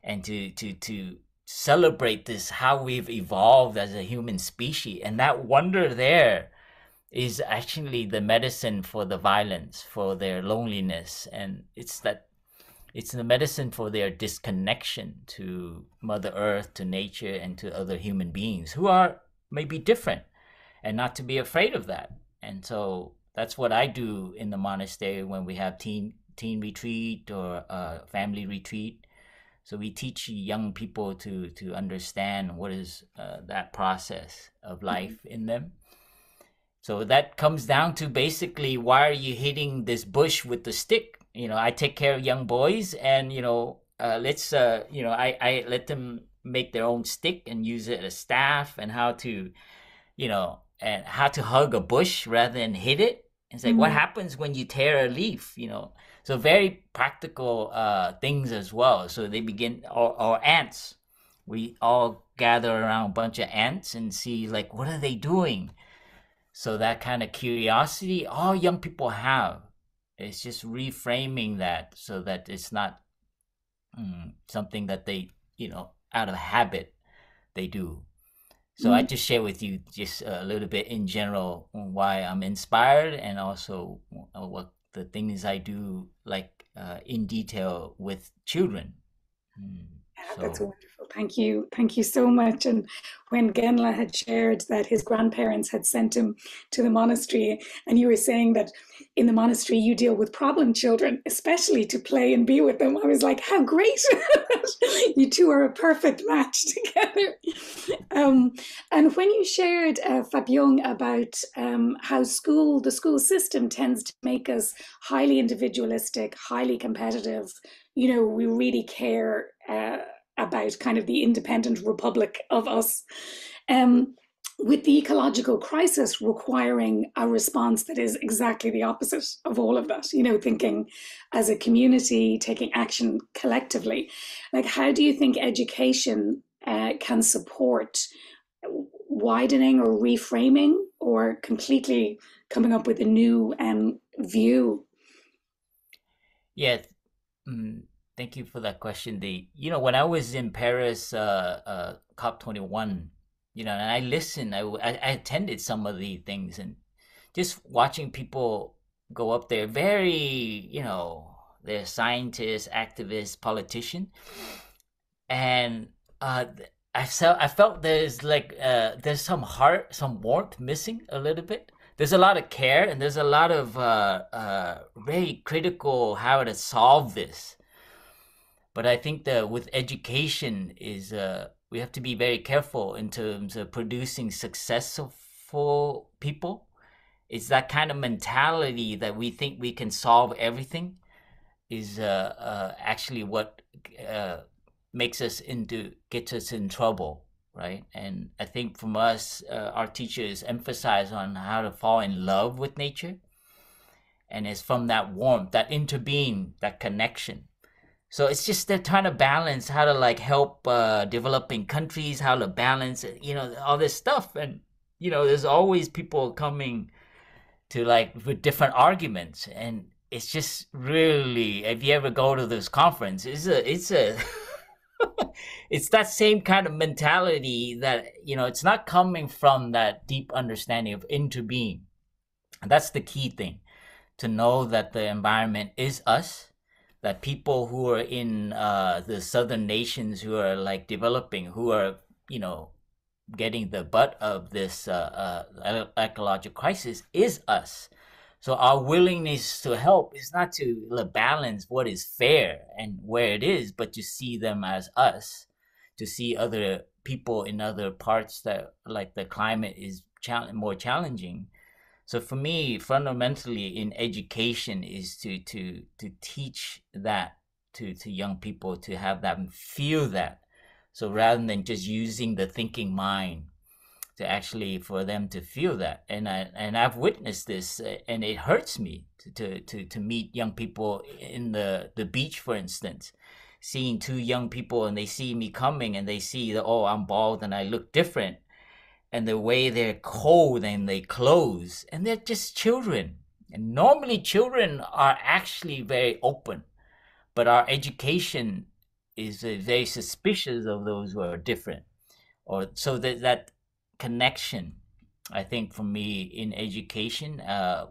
S7: and to celebrate this, how we've evolved as a human species. And that wonder there is actually the medicine for the violence, for their loneliness. And it's the medicine for their disconnection to Mother Earth, to nature, and to other human beings who are maybe different, and not to be afraid of that. And so that's what I do in the monastery when we have teen retreat or family retreat. So we teach young people to understand what is that process of life in them. So that comes down to basically, why are you hitting this bush with the stick? I take care of young boys, and let's I let them make their own stick and use it as staff, and how to hug a bush rather than hit it. It's like, what happens when you tear a leaf? So very practical things as well. So they begin, or ants. We all gather around a bunch of ants and see, like, what are they doing? So that kind of curiosity, all young people have. It's just reframing that so that it's not something that they, out of habit, they do. So I just share with you just a little bit in general why I'm inspired, and also what the things I do, like in detail with children.
S4: Yeah, that's wonderful. Thank you so much. And when Genla had shared that his grandparents had sent him to the monastery, and you were saying that in the monastery you deal with problem children, especially to play and be with them, I was like, how great! You two are a perfect match together. And when you shared, Phap Dung, about how the school system tends to make us highly individualistic, highly competitive, you know, we really care about kind of the independent republic of us, with the ecological crisis requiring a response that is exactly the opposite of all of that, you know, thinking as a community, taking action collectively. Like, how do you think education can support widening or reframing or completely coming up with a new view?
S7: Yeah. Thank you for that question. You know, when I was in Paris, COP21, you know, and I listened, I attended some of the things, and just watching people go up there, very, you know, they're scientists, activists, politicians, and I felt there's like there's some heart, some warmth missing a little bit. There's a lot of care, and there's a lot of very critical how to solve this. But I think that with education is we have to be very careful in terms of producing successful people. It's that kind of mentality that we think we can solve everything is actually what gets us in trouble, right? And I think from us, our teachers emphasize on how to fall in love with nature, and it's from that warmth, that interbeing, that connection. So it's just they're trying to balance how to like help developing countries, how to balance, you know, all this stuff. And, you know, there's always people coming to like with different arguments. And it's just really, if you ever go to this conference, it's that same kind of mentality that, you know, it's not coming from that deep understanding of interbeing. And that's the key thing, to know that the environment is us. That people who are in the southern nations who are like developing, who are, you know, getting the butt of this ecological crisis is us. So our willingness to help is not to balance what is fair and where it is, but to see them as us, to see other people in other parts that like the climate is more challenging. So for me, fundamentally in education is to teach that to young people, to have them feel that. So rather than just using the thinking mind, to actually for them to feel that. And I've witnessed this, and it hurts me to meet young people in the beach, for instance, seeing two young people and they see me coming and they see that, oh, I'm bald and I look different. And the way they're cold and they clothes, and they're just children. And normally children are actually very open, but our education is very suspicious of those who are different. Or so that connection, I think for me in education,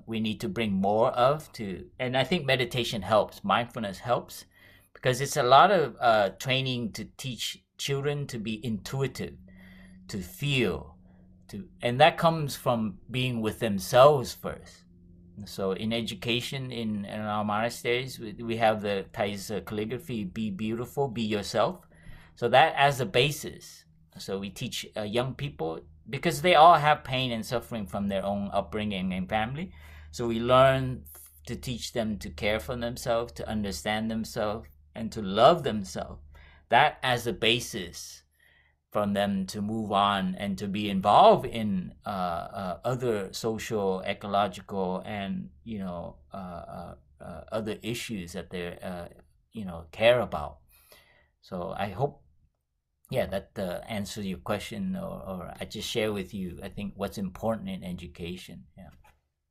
S7: we need to bring more of and I think meditation helps, mindfulness helps, because it's a lot of training to teach children to be intuitive, to feel, and that comes from being with themselves first. So in education, in our monasteries, we have the Thais calligraphy, be beautiful, be yourself. So that as a basis. So we teach young people, because they all have pain and suffering from their own upbringing and family. So we learn to teach them to care for themselves, to understand themselves, and to love themselves. That as a basis from them to move on and to be involved in other social, ecological, and other issues that they care about. So I hope, that answers your question, or I just share with you, I think, what's important in education.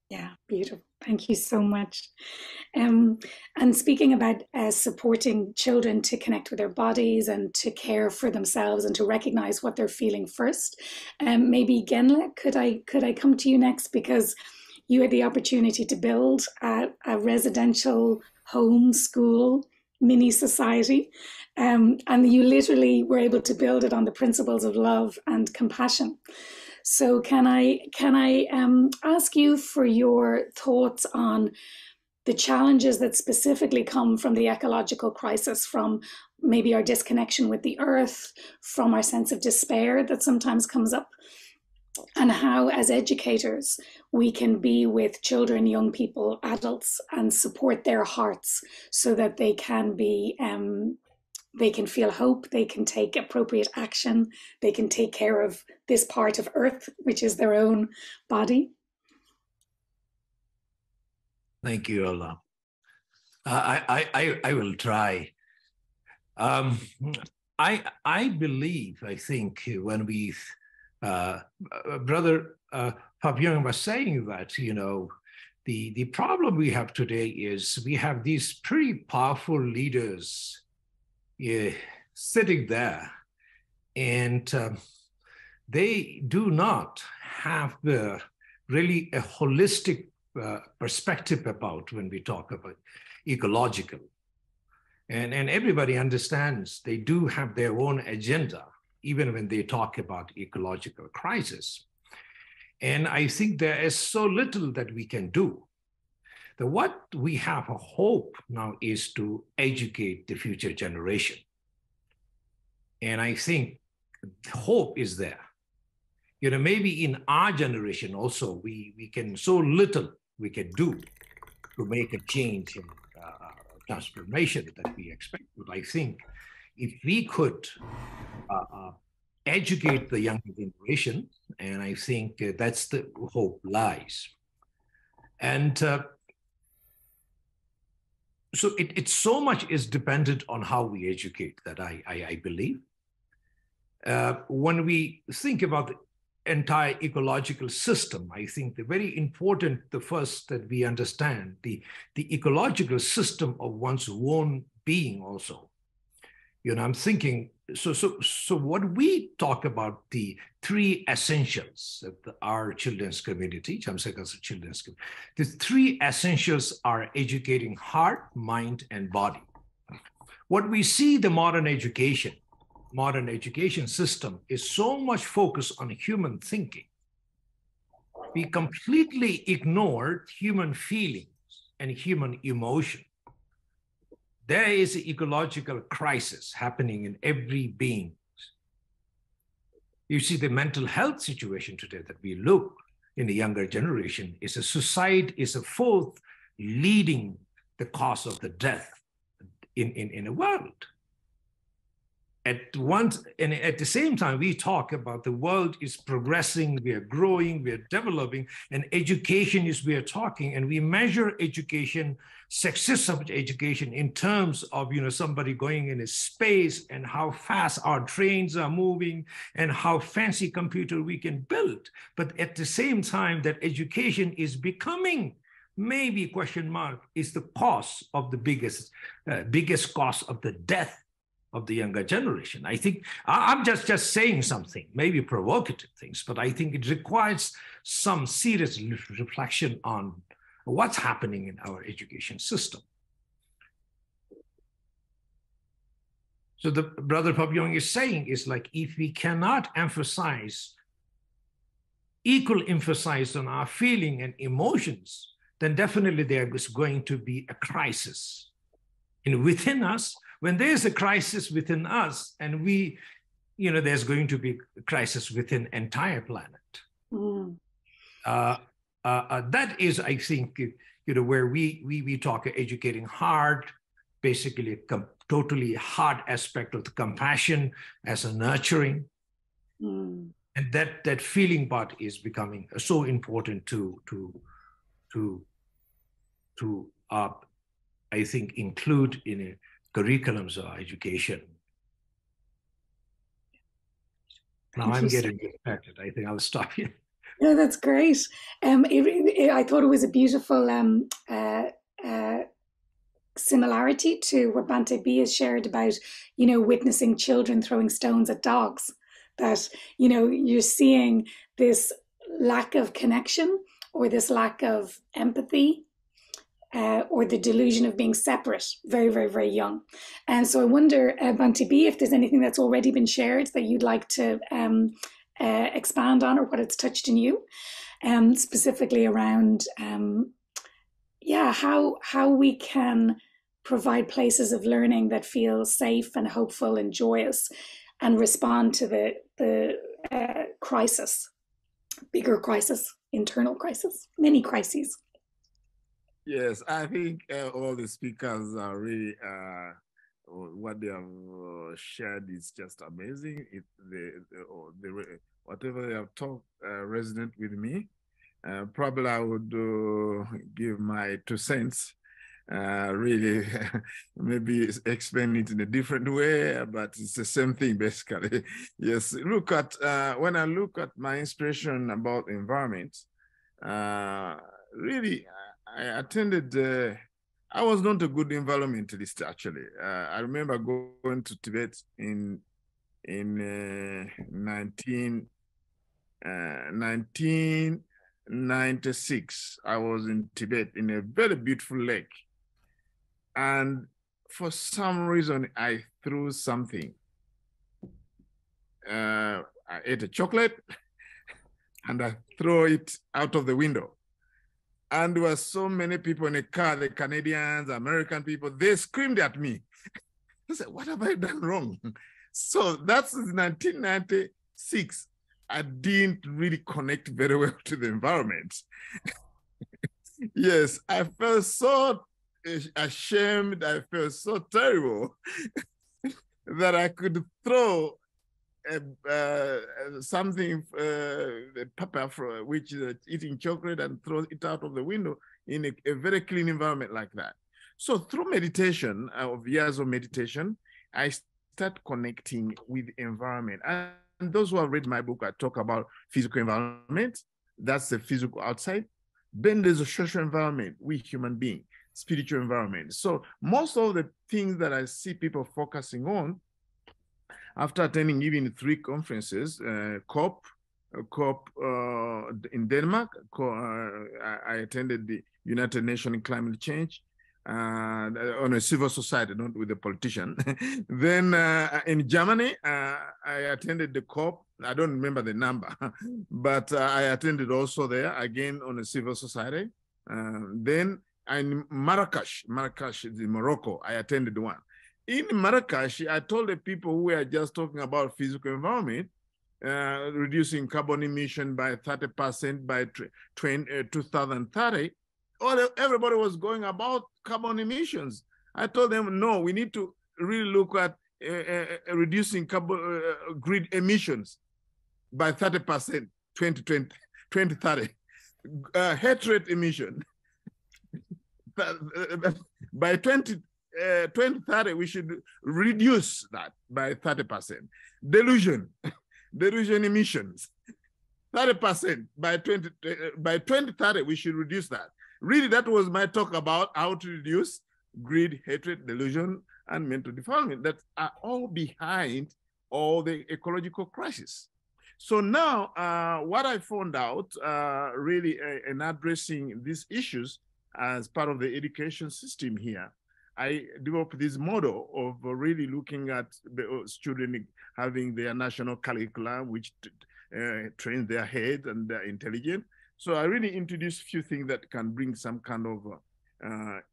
S4: Yeah, beautiful. Thank you so much. And speaking about supporting children to connect with their bodies and to care for themselves and to recognize what they're feeling first, maybe Genla, could I come to you next? Because you had the opportunity to build a residential home school mini society, and you literally were able to build it on the principles of love and compassion. So can I ask you for your thoughts on the challenges that specifically come from the ecological crisis, from maybe our disconnection with the earth, from our sense of despair that sometimes comes up, and how as educators we can be with children, young people, adults, and support their hearts so that they can be they can feel hope, they can take appropriate action, they can take care of this part of earth, which is their own body.
S5: Thank you, Ola. I will try. I believe, I think, when we, Brother Phap Dung was saying that, you know, the problem we have today is we have these pretty powerful leaders sitting there, and they do not have really a holistic perspective about when we talk about ecological. And everybody understands they do have their own agenda, even when they talk about ecological crisis. And I think there is so little that we can do. What we have a hope now is to educate the future generation. And I think hope is there. You know, maybe in our generation also, we can, so little we can do to make a change in transformation that we expect. But I think if we could educate the younger generation, and I think that's the hope lies. And so it so much is dependent on how we educate that I believe. When we think about the entire ecological system, I think the very important, the first that we understand, the ecological system of one's own being also. You know, I'm thinking, so what we talk about, the three essentials of our children's community, children's community, the three essentials are educating heart, mind, and body. What we see the modern education system is so much focused on human thinking. We completely ignored human feelings and human emotion. There is an ecological crisis happening in every being. You see the mental health situation today that we look in the younger generation is a suicide is a fourth leading the cause of the death in the world. At once, and at the same time, we talk about the world is progressing, we are growing, we are developing, and education is we are talking, and we measure education, success of education in terms of, you know, somebody going in a space and how fast our trains are moving and how fancy computer we can build. But at the same time, that education is becoming maybe question mark is the cause of the biggest cause of the death of the younger generation. I think I'm just saying something, maybe provocative things, but I think it requires some serious reflection on what's happening in our education system. So the Brother Phap Dung is saying is like, if we cannot emphasize, equal emphasis on our feeling and emotions, then definitely there is going to be a crisis. And within us, when there's a crisis within us, and we, you know, there's going to be a crisis within entire planet. Mm. That is, I think, you know, where we talk educating heart, basically a totally heart aspect of the compassion as a nurturing. Mm. And that feeling part is becoming so important to I think, include in a curriculums of education. Now I'm getting distracted. I think I'll stop here.
S4: No, that's great. I thought it was a beautiful similarity to what Bhante B has shared about, you know, witnessing children throwing stones at dogs. That, you know, you're seeing this lack of connection or this lack of empathy, or the delusion of being separate, very, very, very young. And so I wonder, Bhante B, if there's anything that's already been shared that you'd like to expand on, or what it's touched in you, specifically around, how we can provide places of learning that feel safe and hopeful and joyous, and respond to the crisis, bigger crisis, internal crisis, many crises.
S6: Yes, I think all the speakers are really, what they have shared is just amazing. Whatever they have talked resonate with me. Probably I would give my 2 cents, really maybe explain it in a different way, but it's the same thing basically. Yes, look at, when I look at my inspiration about environment, really, I attended, I was not a good environmentalist actually. I remember going to Tibet in 1996. I was in Tibet in a very beautiful lake. And for some reason, I threw something. I ate a chocolate and I threw it out of the window. And there were so many people in the car, the Canadians, American people, they screamed at me. I said, what have I done wrong? So that's 1996. I didn't really connect very well to the environment. Yes, I felt so ashamed. I felt so terrible that I could throw something, the pepper, which is eating chocolate, and throw it out of the window in a very clean environment like that. So through meditation, of years of meditation, I start connecting with the environment. And those who have read my book, I talk about physical environment. That's the physical outside. Then there's a social environment, we human beings, spiritual environment. So most of the things that I see people focusing on, after attending even 3 conferences, COP in Denmark, I attended the United Nations Climate Change on a civil society, not with a politician. Then in Germany, I attended the COP. I don't remember the number, but I attended also there, again on a civil society. Then in Marrakesh is in Morocco, I attended one. In Marrakesh, I told the people who were just talking about physical environment, reducing carbon emission by 30% by 2030. Everybody was going about carbon emissions. I told them, no, we need to really look at reducing carbon grid emissions by 30%, 2030. Heart emission by 2030, we should reduce that by 30%. Delusion emissions, 30% by 2030, we should reduce that. Really, that was my talk about how to reduce greed, hatred, delusion, and mental defilement that are all behind all the ecological crisis. So now, what I found out, really in addressing these issues as part of the education system here, I developed this model of really looking at the student having their national curriculum, which trains their head and their intelligence. So I really introduced a few things that can bring some kind of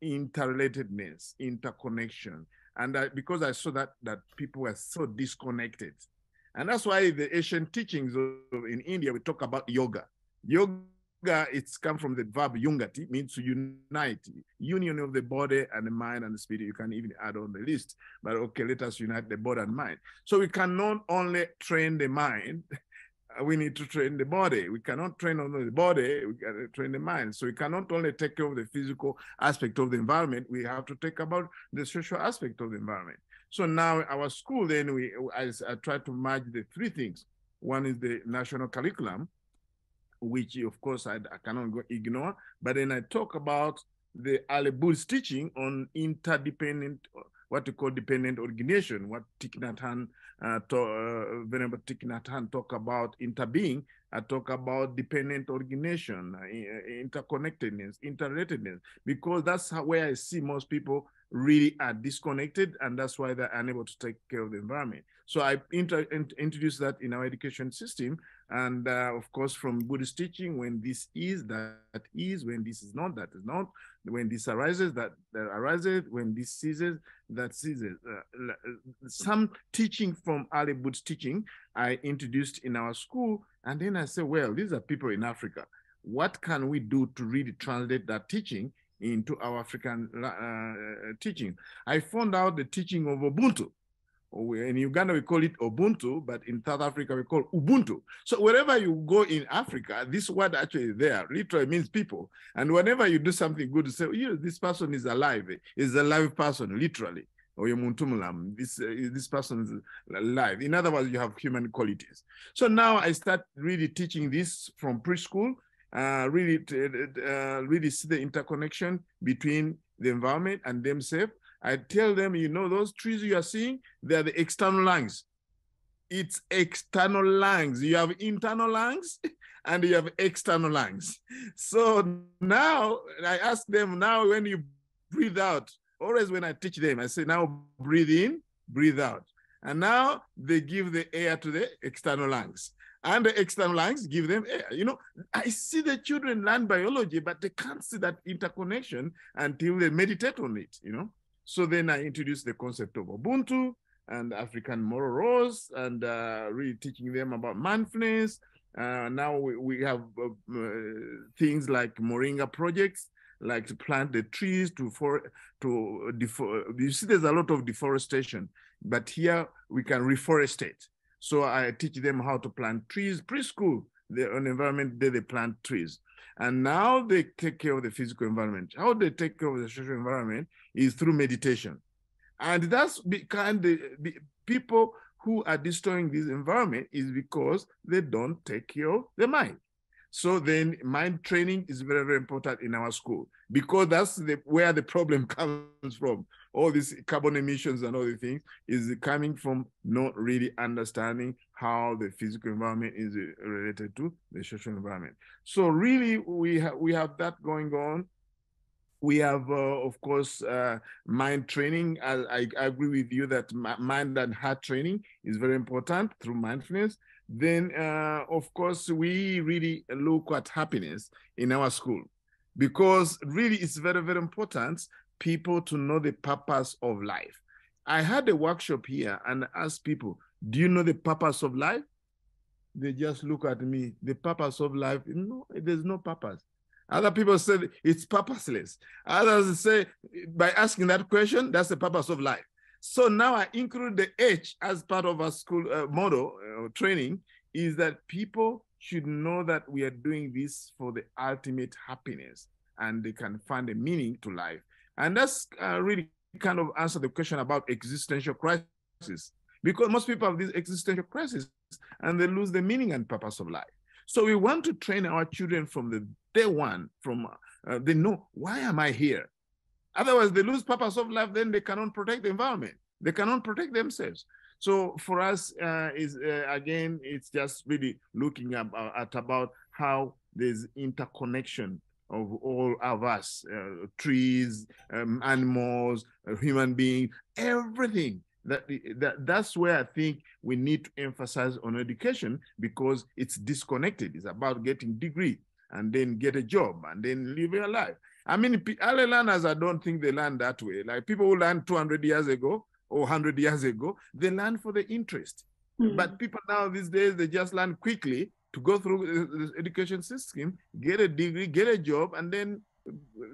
S6: interrelatedness, interconnection. And because I saw that people were so disconnected. And that's why the Asian teachings in India, we talk about yoga. Yoga, it's come from the verb yungati, means to unite, union of the body and the mind and the spirit. You can even add on the list, but okay, let us unite the body and mind. So we cannot only train the mind, we need to train the body. We cannot train only the body, we can train the mind. So we cannot only take care of the physical aspect of the environment, we have to take about the social aspect of the environment. So now our school, then I try to merge the 3 things. One is the national curriculum, which of course I cannot ignore, but then I talk about the early Buddhist teaching on interdependent, what we call dependent origination, what Thich Nhat Hanh, Venerable Thich Nhat Hanh talk about interbeing I talk about dependent origination, interconnectedness, interrelatedness, because that's where I see most people really are disconnected, and that's why they're unable to take care of the environment. So I introduced that in our education system, and of course from Buddhist teaching, when this is, that is, when this is not, that is not, when this arises, that arises, when this ceases, that ceases. Some teaching from early Buddhist teaching I introduced in our school, and then I said, well, these are people in Africa. What can we do to really translate that teaching into our African teaching? I found out the teaching of Ubuntu. In Uganda, we call it Ubuntu, but in South Africa, we call Ubuntu. So wherever you go in Africa, this word actually is there. Literally means people. And whenever you do something good, you say, this person is alive. Is a live person, literally. Or this person is alive. In other words, you have human qualities. So now I start really teaching this from preschool, really see the interconnection between the environment and themselves. I tell them, those trees you are seeing, they're the external lungs. It's external lungs. You have internal lungs and you have external lungs. So now I ask them, now when you breathe out, always when I teach them, I say, now breathe in, breathe out. And now they give the air to the external lungs. And the external lungs give them air. I see the children learn biology, but they can't see that interconnection until they meditate on it, So then I introduced the concept of Ubuntu and African moral laws, and really teaching them about mindfulness. Now we have things like Moringa projects, like to plant the trees you see there's a lot of deforestation, but here we can reforest it. So I teach them how to plant trees, preschool, on environment day they plant trees. And now they take care of the physical environment. How they take care of the social environment is through meditation. And that's because the people who are destroying this environment is because they don't take care of the mind. So then mind training is very, very important in our school, because that's where the problem comes from. All these carbon emissions and all the things is coming from not really understanding how the physical environment is related to the social environment. So really we have that going on. We have, of course, mind training. I agree with you that mind and heart training is very important through mindfulness. Then, of course, we really look at happiness in our school, because really it's very, very important people to know the purpose of life. I had a workshop here and asked people, do you know the purpose of life? They just look at me. The purpose of life? No, there's no purpose. Other people said it's purposeless. Others say, by asking that question, that's the purpose of life. So now I include the H as part of our school motto training, is that people should know that we are doing this for the ultimate happiness, and they can find a meaning to life. And that's really kind of answer the question about existential crisis, because most people have this existential crisis and they lose the meaning and purpose of life. So we want to train our children from the day one, they know, why am I here? Otherwise, they lose purpose of life, then they cannot protect the environment. They cannot protect themselves. So for us, again, it's just really looking at about how there's interconnection of all of us, trees, animals, human beings, everything. That's where I think we need to emphasize on education, because it's disconnected. It's about getting degree and then get a job and then live your life. I mean, early learners, I don't think they learn that way. Like people who learned 200 years ago or 100 years ago, they learn for the interest. Mm-hmm. But people now these days, they just learn quickly to go through the education system, get a degree, get a job, and then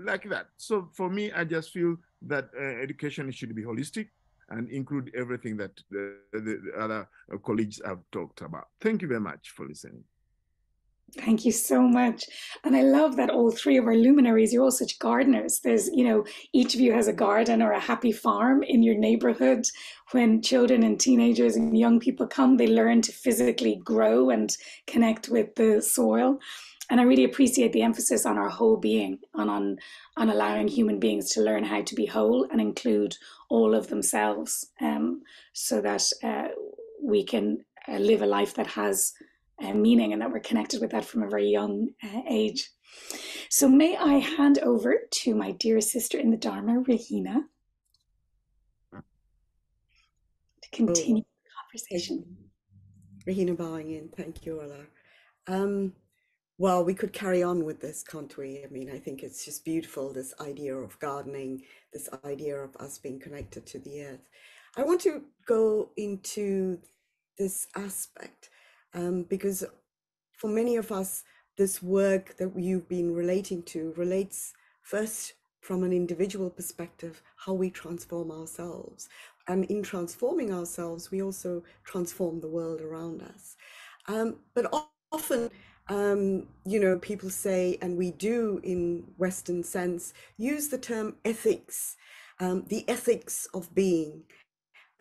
S6: like that. So for me, I just feel that education should be holistic and include everything that the other colleagues have talked about. Thank you very much for listening.
S4: Thank you so much. And I love that all three of our luminaries, you're all such gardeners. There's, each of you has a garden or a happy farm in your neighborhood. When children and teenagers and young people come, they learn to physically grow and connect with the soil. And I really appreciate the emphasis on our whole being, on allowing human beings to learn how to be whole and include all of themselves, so that we can live a life that has meaning, and that we're connected with that from a very young age. So may I hand over to my dear sister in the Dharma, Regina, to continue the conversation.
S3: Regina bowing in. Thank you, Ola. Well, we could carry on with this, can't we? I mean, I think it's just beautiful, this idea of gardening, this idea of us being connected to the earth. I want to go into this aspect because for many of us, this work that you've been relating to relates first from an individual perspective, how we transform ourselves. And in transforming ourselves, we also transform the world around us. But often, you know, people say, and we do in Western sense, use the term ethics, the ethics of being,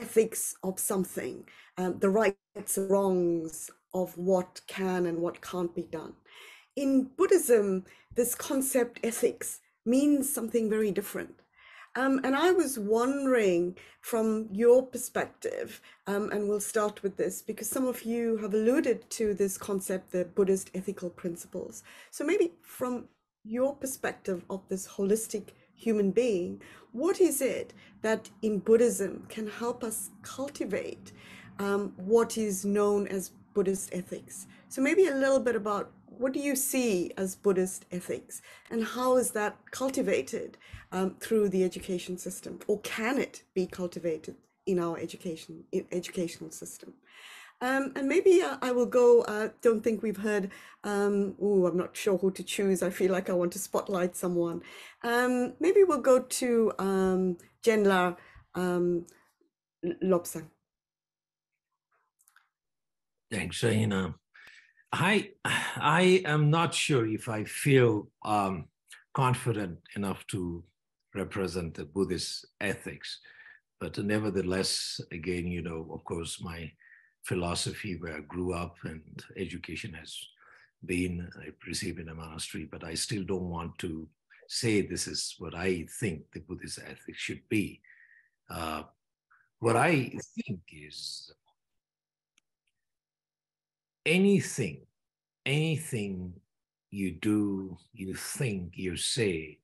S3: ethics of something, the rights and wrongs of what can and what can't be done. In Buddhism, this concept ethics means something very different. And I was wondering from your perspective, and we'll start with this because some of you have alluded to this concept, the Buddhist ethical principles. So maybe from your perspective of this holistic human being, what is it that in Buddhism can help us cultivate what is known as Buddhist ethics? So maybe a little bit about what do you see as Buddhist ethics and how is that cultivated through the education system, or can it be cultivated in our educational system? And maybe I will go, don't think we've heard, I'm not sure who to choose. I feel like I want to spotlight someone. Maybe we'll go to Genla, Lobsang.
S5: Thanks, Raina. I am not sure if I feel confident enough to represent the Buddhist ethics, but nevertheless, again, you know, of course, my philosophy where I grew up and education has been, I received in a monastery, but I still don't want to say this is what I think the Buddhist ethics should be. What I think is anything you do, you think, you say,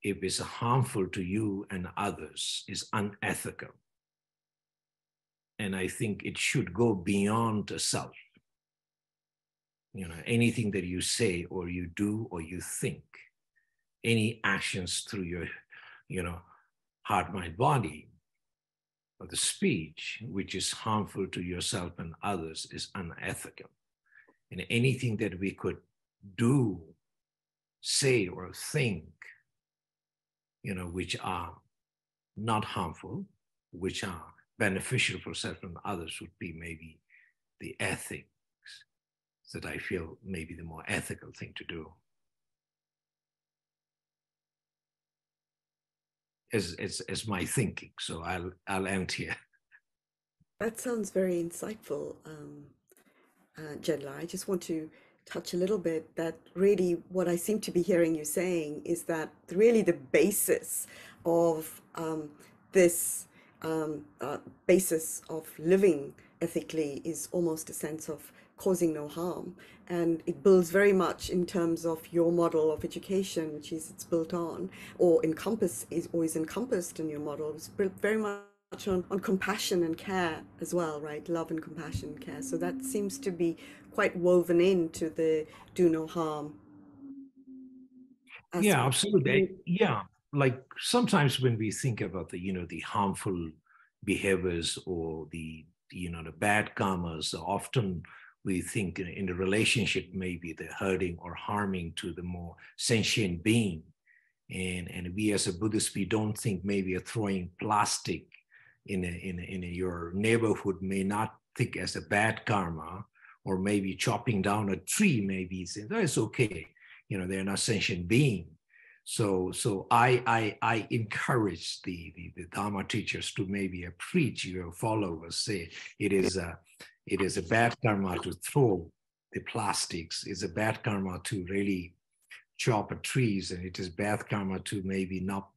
S5: if it's harmful to you and others, is unethical. And I think it should go beyond the self. You know, anything that you say or you do or you think, any actions through your, you know, heart, mind, body, or the speech, which is harmful to yourself and others, is unethical. And anything that we could do, say, or think, you know, which are not harmful, which are beneficial for self and others, would be maybe the ethics that I feel maybe the more ethical thing to do. As my thinking. So I'll end here.
S3: That sounds very insightful, Genla. I just want to touch a little bit that really what I seem to be hearing you saying is that really the basis of this basis of living ethically is almost a sense of causing no harm, and it builds very much in terms of your model of education, which is it's built on or is encompassed in your model. It's built very much on compassion and care as well, right? Love and compassion and care. So that seems to be quite woven into the do no harm aspect.
S5: Yeah, absolutely. Yeah, like sometimes when we think about the, you know, the harmful behaviors or the, you know, the bad karmas, often we think in a relationship, maybe they're hurting or harming to the more sentient being. And we as a Buddhist, we don't think maybe throwing plastic in your neighborhood may not think as a bad karma, or maybe chopping down a tree, maybe it's okay. You know, they're not sentient being. So I encourage the Dharma teachers to maybe preach your followers, say it is a bad karma to throw the plastics. It's a bad karma to really chop trees, and it is bad karma to maybe not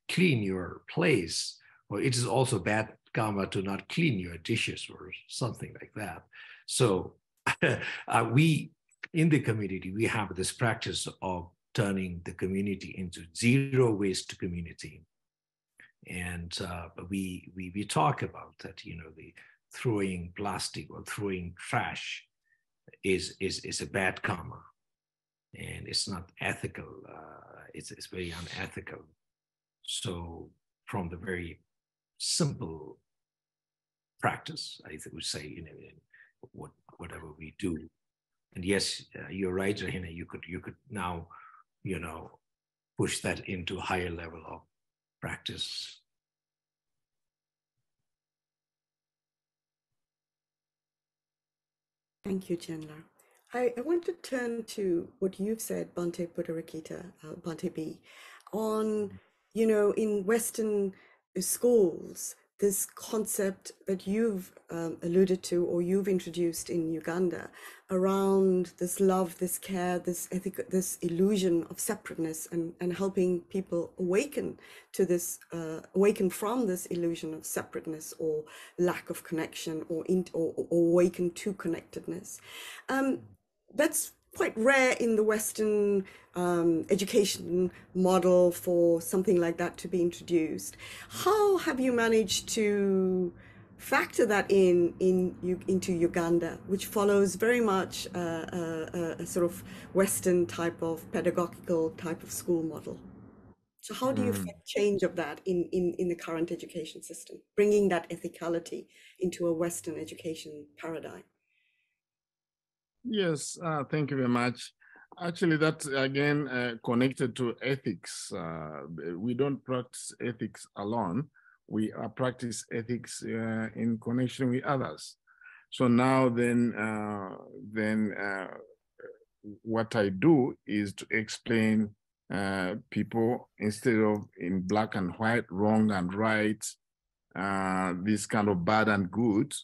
S5: clean your place, or it is also bad karma to not clean your dishes or something like that. So we in the community, we have this practice of turning the community into zero waste community. And we talk about that, you know, the throwing plastic or throwing trash is a bad karma, and it's not ethical. It's very unethical. So from the very simple practice, I would say, you know, whatever we do. And yes, you're right, Rahina, you could now, you know, push that into a higher level of practice.
S3: Thank you, Genla. I want to turn to what you've said, Bhante Buddharakkhita, Bhante B, on, you know, in Western schools, this concept that you've alluded to or you've introduced in Uganda around this love, this care, this ethic, this illusion of separateness, and helping people awaken to this, awaken from this illusion of separateness or lack of connection, or awaken to connectedness. That's quite rare in the Western education model for something like that to be introduced. How have you managed to factor that into Uganda, which follows very much a sort of Western type of pedagogical type of school model? So how do you affect change of that in the current education system, bringing that ethicality into a Western education paradigm?
S6: Yes, thank you very much. Actually, that's again connected to ethics. We don't practice ethics alone. We practice ethics in connection with others. So now then what I do is to explain people, instead of in black and white, wrong and right, this kind of bad and good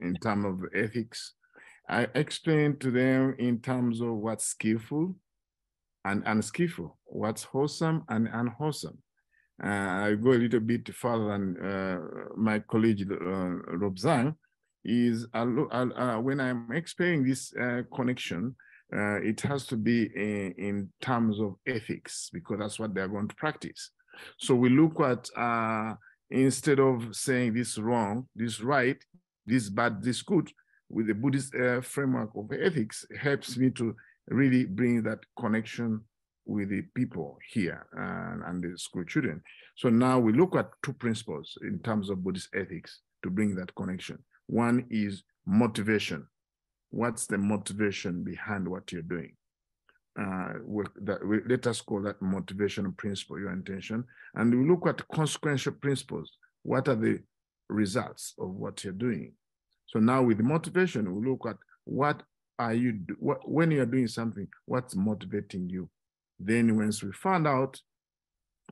S6: in terms of ethics. I explain to them in terms of what's skillful and unskillful, what's wholesome and unwholesome. I go a little bit further than my colleague Lobsang, is when I'm explaining this connection, it has to be in terms of ethics, because that's what they're going to practice. So we look at, instead of saying this wrong, this right, this bad, this good, with the Buddhist framework of ethics, helps me to really bring that connection with the people here and the school children. So now we look at two principles in terms of Buddhist ethics to bring that connection. One is motivation. What's the motivation behind what you're doing? Let us call that motivation principle, your intention. And we look at consequential principles. What are the results of what you're doing? So now with the motivation, we look at what are you, when you're doing something, what's motivating you? Then once we find out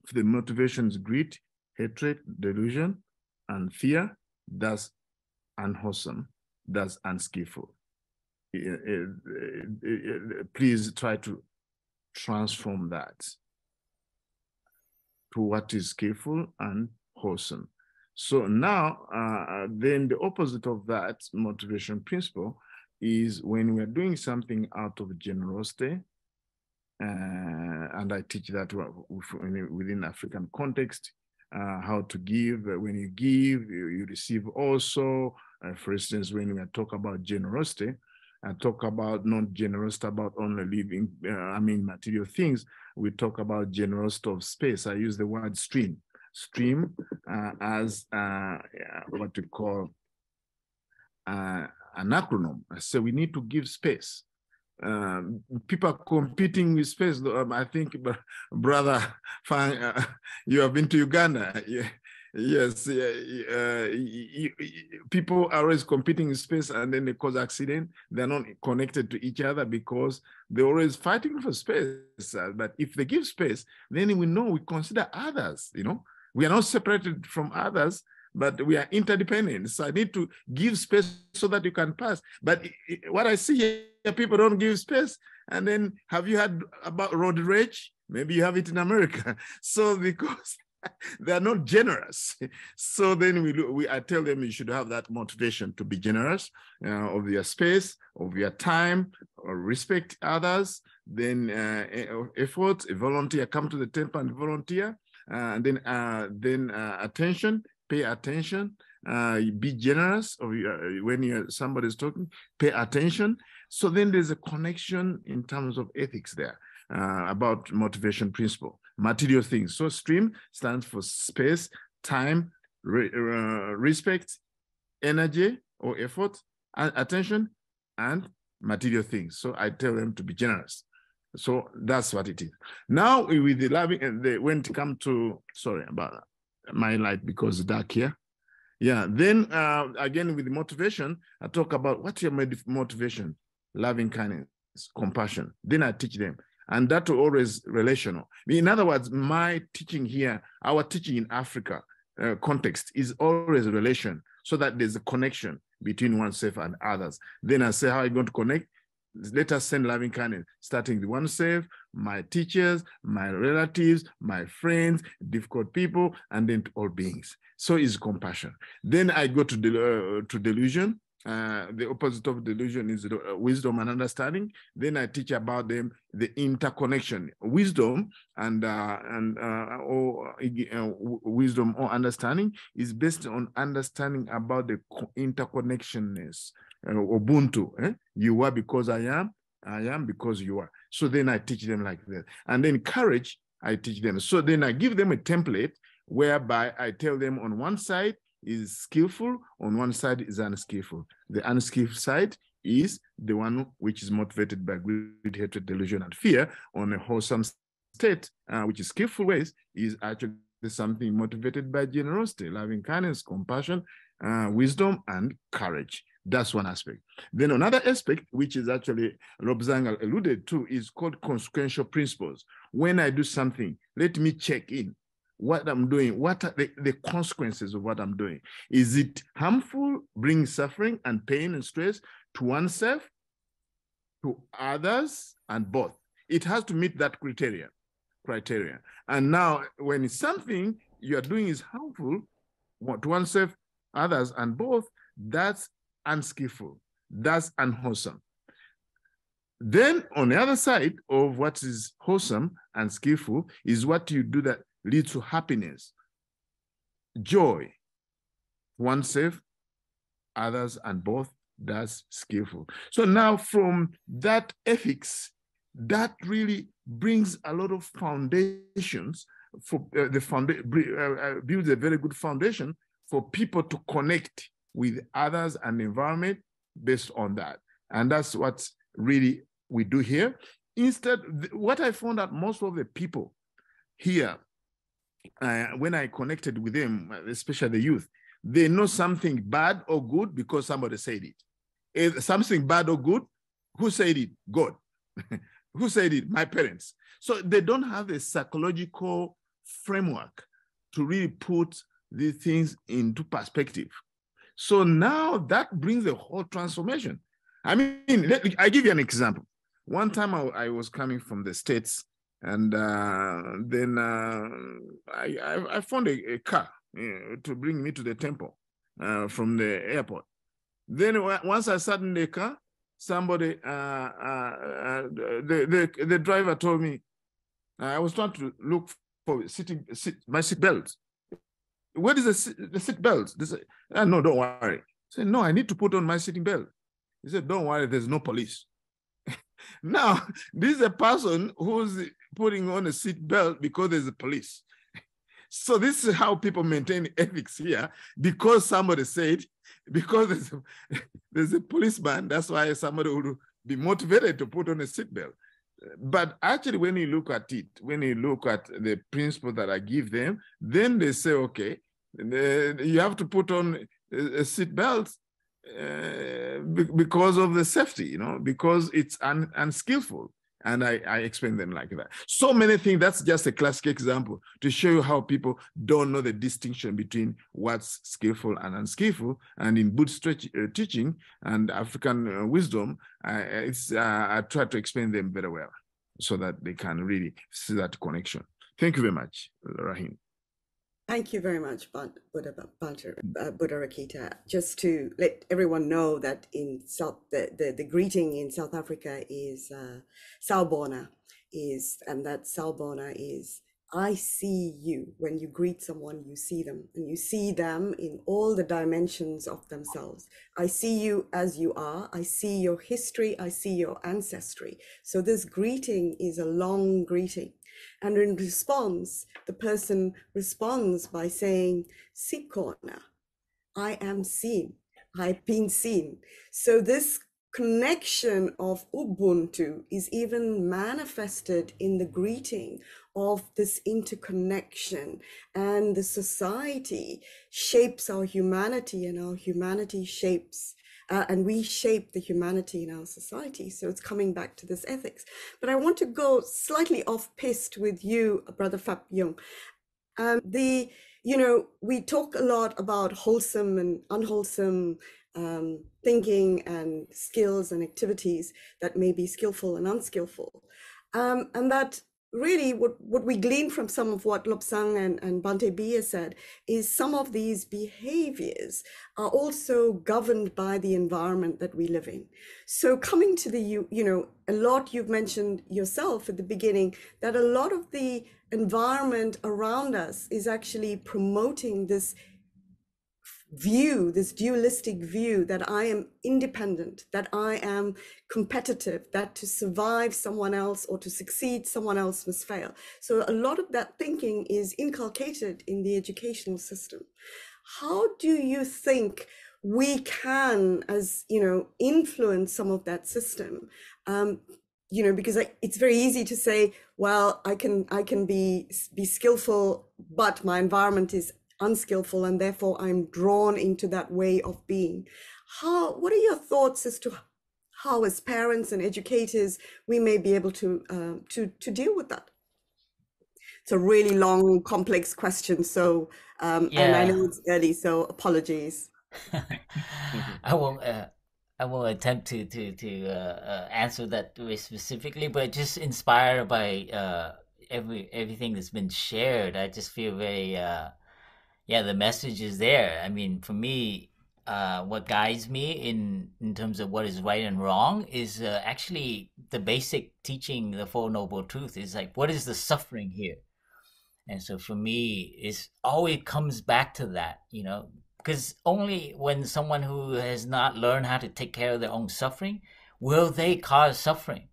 S6: if the motivation is greed, hatred, delusion, and fear, that's unwholesome, that's unskillful. Please try to transform that to what is skillful and wholesome. So now, then the opposite of that motivation principle is when we're doing something out of generosity, and I teach that within African context, how to give. When you give, you receive also. For instance, when we talk about generosity, I talk about not generosity about only living, material things. We talk about generosity of space. I use the word stream. Stream as what we call an acronym. So we need to give space. People are competing with space. I think, Brother Fang, you have been to Uganda. Yes, people are always competing in space, and then they cause accident. They're not connected to each other because they're always fighting for space. But if they give space, then we know we consider others, you know. We are not separated from others, but we are interdependent. So I need to give space so that you can pass. But what I see here, people don't give space. And then have you heard about road rage? Maybe you have it in America. So because They are not generous. So then I tell them you should have that motivation to be generous of your space, of your time, or respect others, then effort, a volunteer, come to the temple and volunteer, and then attention, pay attention, be generous when somebody's talking, pay attention. So then there's a connection in terms of ethics there about motivation principle, material things. So STREAM stands for space, time, respect, energy or effort, attention, and material things. So I tell them to be generous. So that's what it is. Now with the loving, when it comes to, sorry about my light because it's dark here. Yeah, then again with the motivation, I talk about what's your motivation, loving kindness, compassion. Then I teach them. And that's always relational. In other words, my teaching here, our teaching in Africa context is always a relation so that there's a connection between oneself and others. Then I say, how are you going to connect? Let us send loving kindness, starting with oneself, my teachers, my relatives, my friends, difficult people, and then to all beings. So is compassion. Then I go to delusion. The opposite of delusion is wisdom and understanding. Then I teach about them the interconnection. Wisdom wisdom or understanding is based on understanding about the interconnectionness. Ubuntu. You are because I am because you are. So then I teach them like that. And then courage, I teach them. So then I give them a template whereby I tell them on one side is skillful, on one side is unskillful. The unskillful side is the one which is motivated by greed, hatred, delusion, and fear. On a wholesome state, which is skillful ways, is actually something motivated by generosity, loving kindness, compassion, wisdom, and courage. That's one aspect. Then another aspect, which is actually Lobsang alluded to, is called consequential principles. When I do something, let me check in what I'm doing. What are the consequences of what I'm doing? Is it harmful, bring suffering and pain and stress to oneself, to others, and both? It has to meet that criteria. And now, when it's something you are doing is harmful to oneself, others, and both, that's unskillful. That's unwholesome. Then on the other side of what is wholesome and skillful is what you do that leads to happiness, joy, oneself, others, and both. That's skillful. So now from that ethics, that really brings a lot of foundations for builds a very good foundation for people to connect with others and the environment based on that. And that's what really we do here. Instead, what I found out, most of the people here, when I connected with them, especially the youth, they know something bad or good because somebody said it. If something bad or good, who said it? God. Who said it? My parents. So they don't have a psychological framework to really put these things into perspective. So now that brings a whole transformation. I mean, I give you an example. One time I was coming from the States, and then I found a car to bring me to the temple from the airport. Then once I sat in the car, somebody, the driver told me, I was trying to look for my seat belt. What is the seat belt? They said, no, don't worry. I said, no, I need to put on my seating belt. He said, don't worry, there's no police. Now, this is a person who's putting on a seat belt because there's a police. So this is how people maintain ethics here, because somebody said, because there's a policeman, that's why somebody would be motivated to put on a seatbelt. But actually, when you look at it, when you look at the principle that I give them, then they say, okay, you have to put on a seatbelt because of the safety, because it's unskillful. And I explain them like that. So many things. That's just a classic example to show you how people don't know the distinction between what's skillful and unskillful. And in Buddhist teaching and African wisdom, I try to explain them very well so that they can really see that connection. Thank you very much, Rahim.
S3: Thank you very much, Bhante Buddharakkhita. Just to let everyone know that in the greeting in South Africa is Sawubona, and that Sawubona is I see you. When you greet someone, you see them, and you see them in all the dimensions of themselves. I see you as you are. I see your history. I see your ancestry. So this greeting is a long greeting. And in response, the person responds by saying, Sikona, I am seen. I've been seen. So this connection of Ubuntu is even manifested in the greeting of this interconnection, and the society shapes our humanity, and our humanity shapes and we shape the humanity in our society. So it's coming back to this ethics. But I want to go slightly off piste with you, Brother Phap Dung. We talk a lot about wholesome and unwholesome thinking and skills and activities that may be skillful and unskillful. And that really what we glean from some of what Lobsang and Bhante B has said is some of these behaviors are also governed by the environment that we live in. So coming to a lot you've mentioned yourself at the beginning, that a lot of the environment around us is actually promoting this view, this dualistic view that I am independent, that I am competitive, that to survive someone else or to succeed, someone else must fail. So a lot of that thinking is inculcated in the educational system. How do you think we can, as influence some of that system? Because it's very easy to say, well, I can be skillful, but my environment is unskillful, and therefore I'm drawn into that way of being. What are your thoughts as to how, as parents and educators, we may be able to deal with that? It's a really long, complex question. So, and I know it's early, so apologies.
S7: I will attempt to answer that very specifically, but just inspired by everything that's been shared. I just feel very the message is there. I mean, for me, what guides me in terms of what is right and wrong is actually the basic teaching, the Four Noble Truths, is like, what is the suffering here? And so for me, it always comes back to that, because only when someone who has not learned how to take care of their own suffering, will they cause suffering?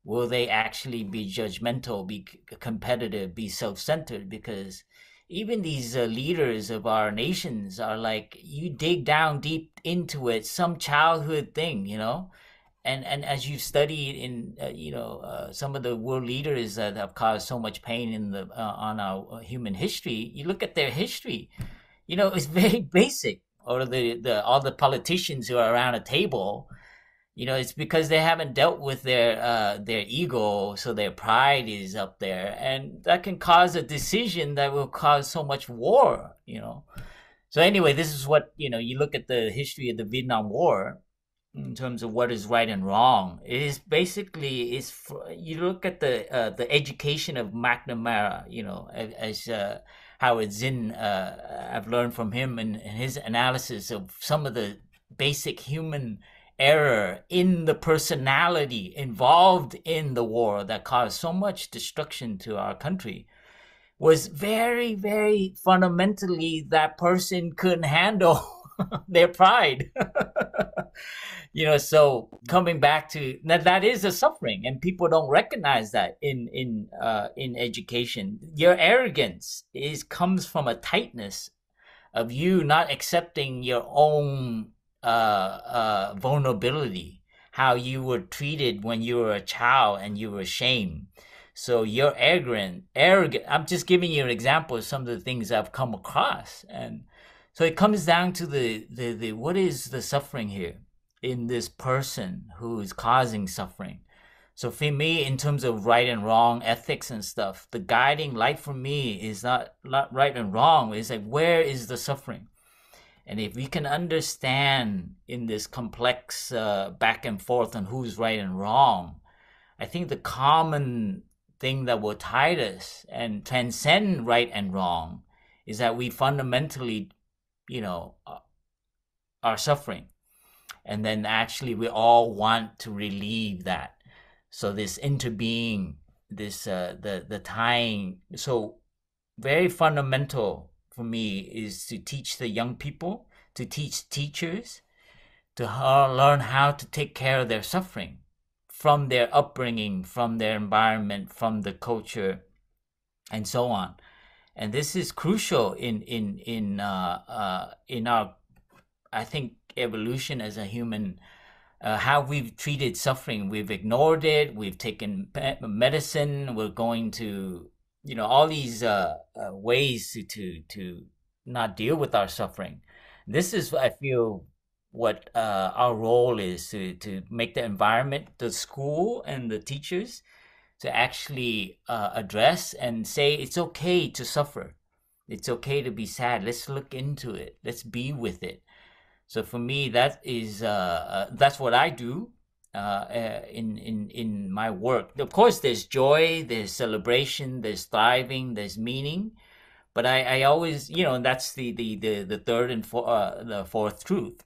S7: Will they actually be judgmental, be competitive, be self-centered? Because even these leaders of our nations are like, you dig down deep into it, some childhood thing, and as you've studied in some of the world leaders that have caused so much pain in on our human history, you look at their history, it's very basic. Or all the politicians who are around a table, it's because they haven't dealt with their ego, so their pride is up there, and that can cause a decision that will cause so much war. So anyway, this is what you look at the history of the Vietnam War in terms of what is right and wrong. It is basically you look at the education of McNamara, as Howard Zinn. I've learned from him and his analysis of some of the basic human error in the personality involved in the war that caused so much destruction to our country was very, very fundamentally that person couldn't handle their pride. So coming back to that is a suffering, and people don't recognize that in education. Your arrogance comes from a tightness of you not accepting your own vulnerability, how you were treated when you were a child and you were ashamed. So you're arrogant. I'm just giving you an example of some of the things I've come across. And so it comes down to the what is the suffering here in this person who is causing suffering. So for me, in terms of right and wrong, ethics and stuff, the guiding light for me is not right and wrong. It's like, where is the suffering? And if we can understand in this complex back and forth on who's right and wrong, I think the common thing that will tide us and transcend right and wrong is that we fundamentally, you know, are suffering. And then actually we all want to relieve that. So this interbeing, this the tying, so very fundamental for me is to teach the young people, to teach teachers, to learn how to take care of their suffering from their upbringing, from their environment, from the culture, and so on. And this is crucial in our, I think, evolution as a human. How we've treated suffering, we've ignored it, we've taken medicine, we're going to, you know, all these ways to not deal with our suffering. This is, I feel, what our role is, to make the environment, the school and the teachers, to actually address and say it's okay to suffer. It's okay to be sad. Let's look into it. Let's be with it. So for me, that is that's what I do in my work. Of course, there's joy, there's celebration, there's thriving, there's meaning. But I always, you know, that's the third and the fourth truth.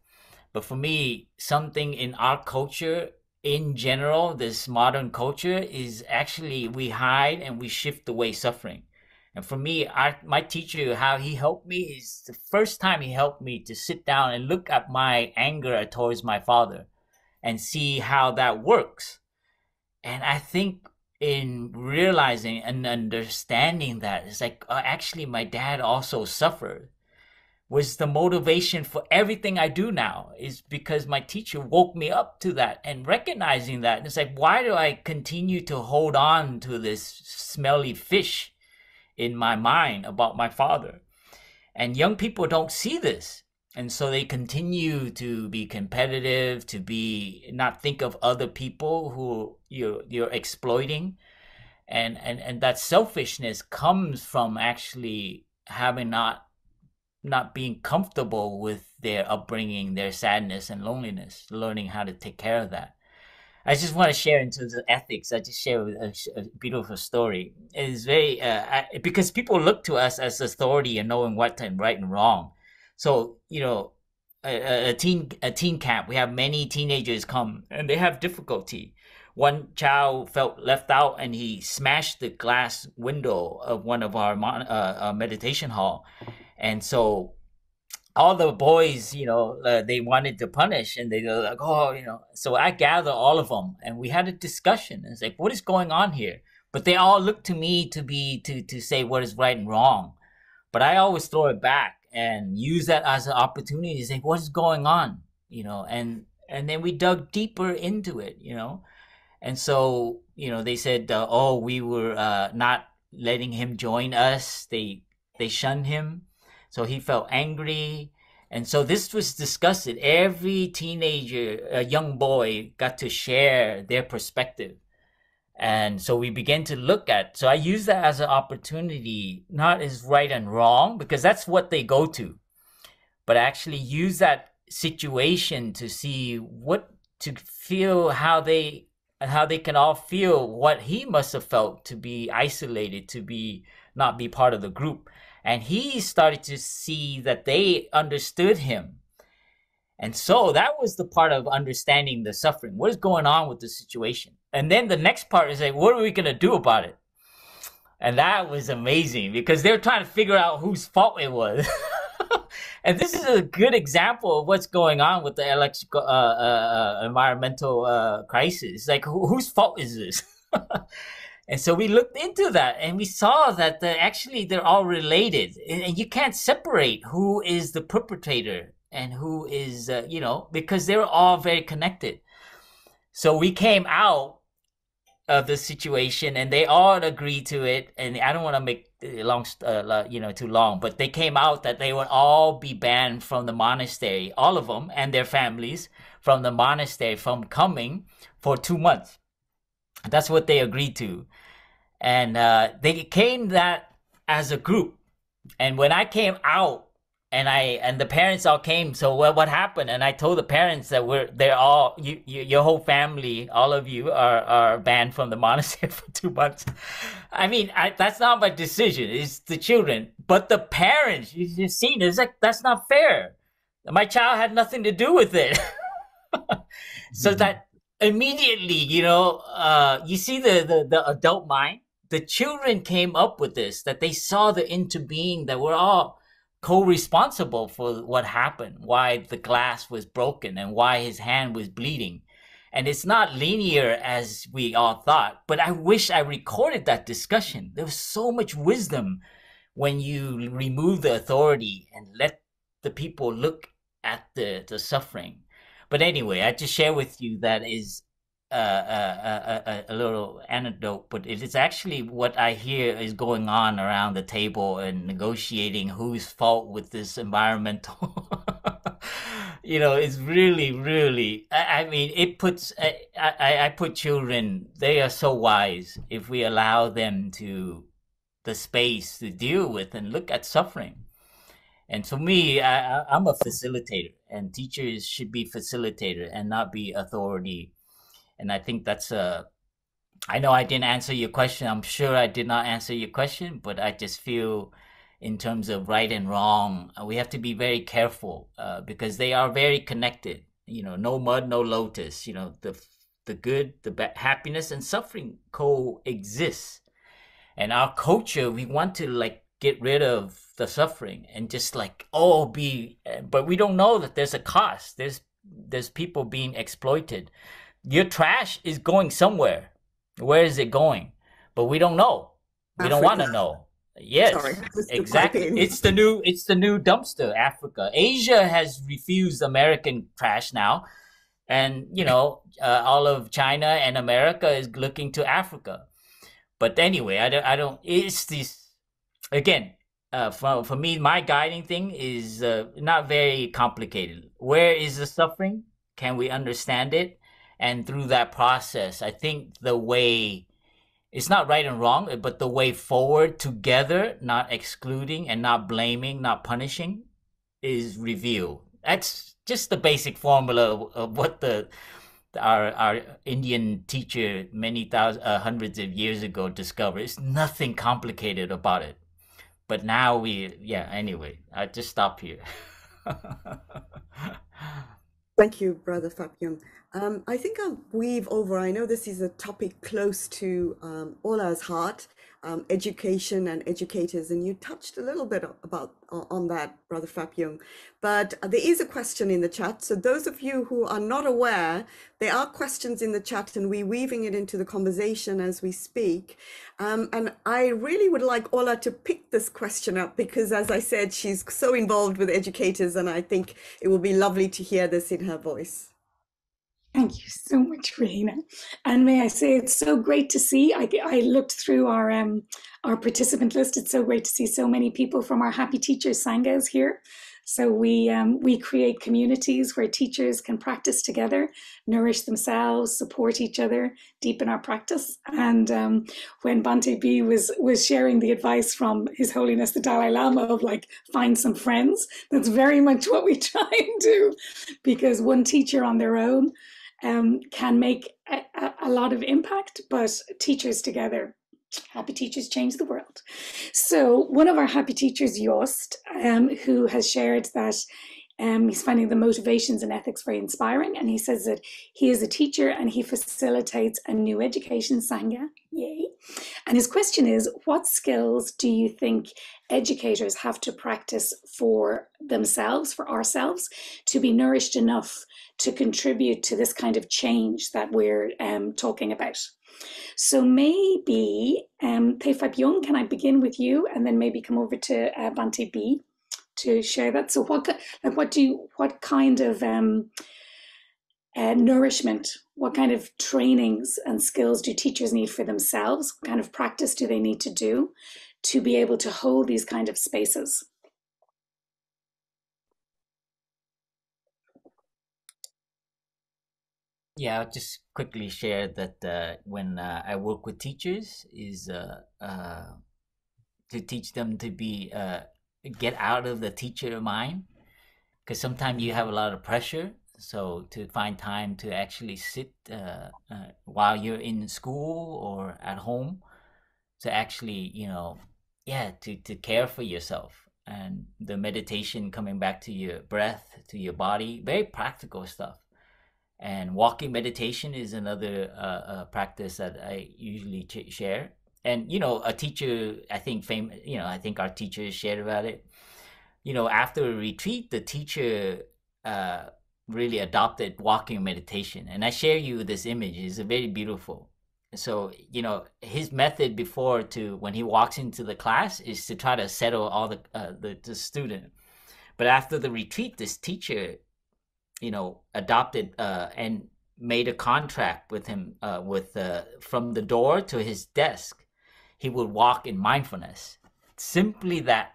S7: But for me, something in our culture in general, this modern culture, is actually we hide and we shift away suffering. And for me, my teacher, how he helped me is the first time he helped me to sit down and look at my anger towards my father and see how that works. And I think in realizing and understanding that, it's like, actually, my dad also suffered, was the motivation for everything I do now, is because my teacher woke me up to that and recognizing that. And it's like, why do I continue to hold on to this smelly fish in my mind about my father? And young people don't see this. And so they continue to be competitive, to be not think of other people who you're exploiting. And that selfishness comes from actually having not being comfortable with their upbringing, their sadness and loneliness, learning how to take care of that. I just want to share in terms of ethics. I just share a beautiful story. It is very because people look to us as authority and knowing what and right and wrong. So, you know, a teen camp, we have many teenagers come and they have difficulty. One child felt left out and he smashed the glass window of one of our meditation hall. And so all the boys, you know, they wanted to punish, and they were like, oh, you know. So I gathered all of them and we had a discussion. It's like, what is going on here? But they all looked to me to say what is right and wrong. But I always throw it back and use that as an opportunity to say, what is going on? You know, and then we dug deeper into it, you know. And so, you know, they said, oh, we were not letting him join us. They shunned him. So he felt angry. And so this was discussed. Every teenager, a young boy, got to share their perspective. And so we began to look at, so I use that as an opportunity, not as right and wrong, because that's what they go to, but actually use that situation to see what, to feel how they can all feel what he must have felt to be isolated, to be not be part of the group. And he started to see that they understood him. And so that was the part of understanding the suffering. What is going on with the situation? And then the next part is like, what are we going to do about it? And that was amazing because they're trying to figure out whose fault it was. And this is a good example of what's going on with the environmental crisis. It's like, whose fault is this? And so we looked into that and we saw that actually they're all related. And you can't separate who is the perpetrator and who is, you know, because they're all very connected. So we came out of the situation and they all agreed to it. And I don't want to make it long, too long, but they came out that they would all be banned from the monastery, all of them and their families from the monastery from coming for 2 months. That's what they agreed to. And they came that as a group. And when I came out and the parents all came. So what happened? And I told the parents that they're all your whole family, all of you are banned from the monastery for 2 months. I mean, that's not my decision. It's the children, but the parents. You've seen, it's like that's not fair. My child had nothing to do with it. So that immediately, you see the adult mind. The children came up with this, that they saw the interbeing, that we're all co-responsible for what happened, why the glass was broken and why his hand was bleeding. And it's not linear as we all thought, but I wish I recorded that discussion. There was so much wisdom when you remove the authority and let the people look at the suffering. But anyway, I just share with you that is a little anecdote, but it is actually what I hear is going on around the table and negotiating whose fault with this environmental. It's really, really, I mean, it puts, I put children, they are so wise if we allow them the space to deal with and look at suffering. And for me, I'm a facilitator, and teachers should be facilitator and not be authority. And I think that's I know I didn't answer your question. I'm sure I did not answer your question, but I just feel in terms of right and wrong, we have to be very careful because they are very connected. No mud, no lotus. The good, the bad, happiness and suffering coexist. And our culture, we want to get rid of the suffering and just but we don't know that there's a cost. There's people being exploited. Your trash is going somewhere. Where is it going? But we don't know. We don't want to know. Yes, sorry, exactly. It's the new dumpster, Africa. Asia has refused American trash now. And, all of China and America is looking to Africa. But anyway, I don't, it's this, again, for me, my guiding thing is not very complicated. Where is the suffering? Can we understand it? And through that process, I think the way, it's not right and wrong, but the way forward together, not excluding and not blaming, not punishing, is revealed. That's just the basic formula of what our Indian teacher many hundreds of years ago discovered. It's nothing complicated about it. But now anyway, I just stop here.
S3: Thank you, Brother Phap Dung. I think I'll weave over. I know this is a topic close to Ola's heart, education and educators, and you touched a little bit on that, Brother Phap Dung. But there is a question in the chat. So those of you who are not aware, there are questions in the chat, and we're weaving it into the conversation as we speak. And I really would like Ola to pick this question up because, as I said, she's so involved with educators, and I think it will be lovely to hear this in her voice.
S4: Thank you so much, Reina. And may I say, it's so great to see. I looked through our participant list. It's so great to see so many people from our Happy Teachers Sanghas here. So we create communities where teachers can practice together, nourish themselves, support each other, deepen our practice. And when Bhante B was sharing the advice from His Holiness the Dalai Lama of find some friends, that's very much what we try and do, because one teacher on their own can make a lot of impact, but teachers together, happy teachers change the world. So one of our happy teachers, Joost, who has shared that he's finding the motivations and ethics very inspiring, and he says that he is a teacher and he facilitates a new education sangha. Yay! And his question is, what skills do you think educators have to practice for themselves, for ourselves, to be nourished enough to contribute to this kind of change that we're talking about? So maybe, Phap Dung, can I begin with you and then maybe come over to Bhante B to share that? So what kind of nourishment, what kind of trainings and skills do teachers need for themselves? What kind of practice do they need to do to be able to hold these kind of spaces?
S7: Yeah, I'll just quickly share that when I work with teachers is to teach them to be get out of the teacher mind, because sometimes you have a lot of pressure. So to find time to actually sit while you're in school or at home, to actually, to care for yourself, and the meditation, coming back to your breath, to your body, very practical stuff. And walking meditation is another practice that I usually share. And, a teacher, I think I think our teachers shared about it. After a retreat, the teacher really adopted walking meditation. And I share you this image. It's very beautiful. So, his method before, when he walks into the class, is to try to settle all the student. But after the retreat, this teacher, adopted and made a contract with him, from the door to his desk, he would walk in mindfulness. Simply that.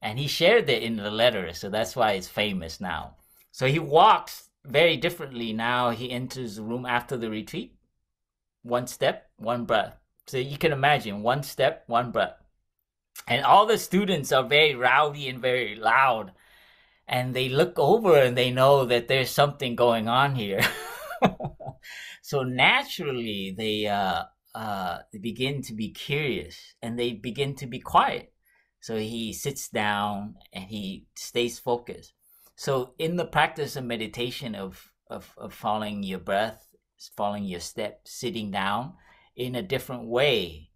S7: And he shared it in the letter, so that's why it's famous now. So he walks very differently now. He enters the room after the retreat. One step, one breath. So you can imagine, one step, one breath. And all the students are very rowdy and very loud. And they look over and they know that there's something going on here. So naturally, they begin to be curious and they begin to be quiet. So he sits down and he stays focused. So in the practice of meditation, of following your breath, following your steps, sitting down in a different way.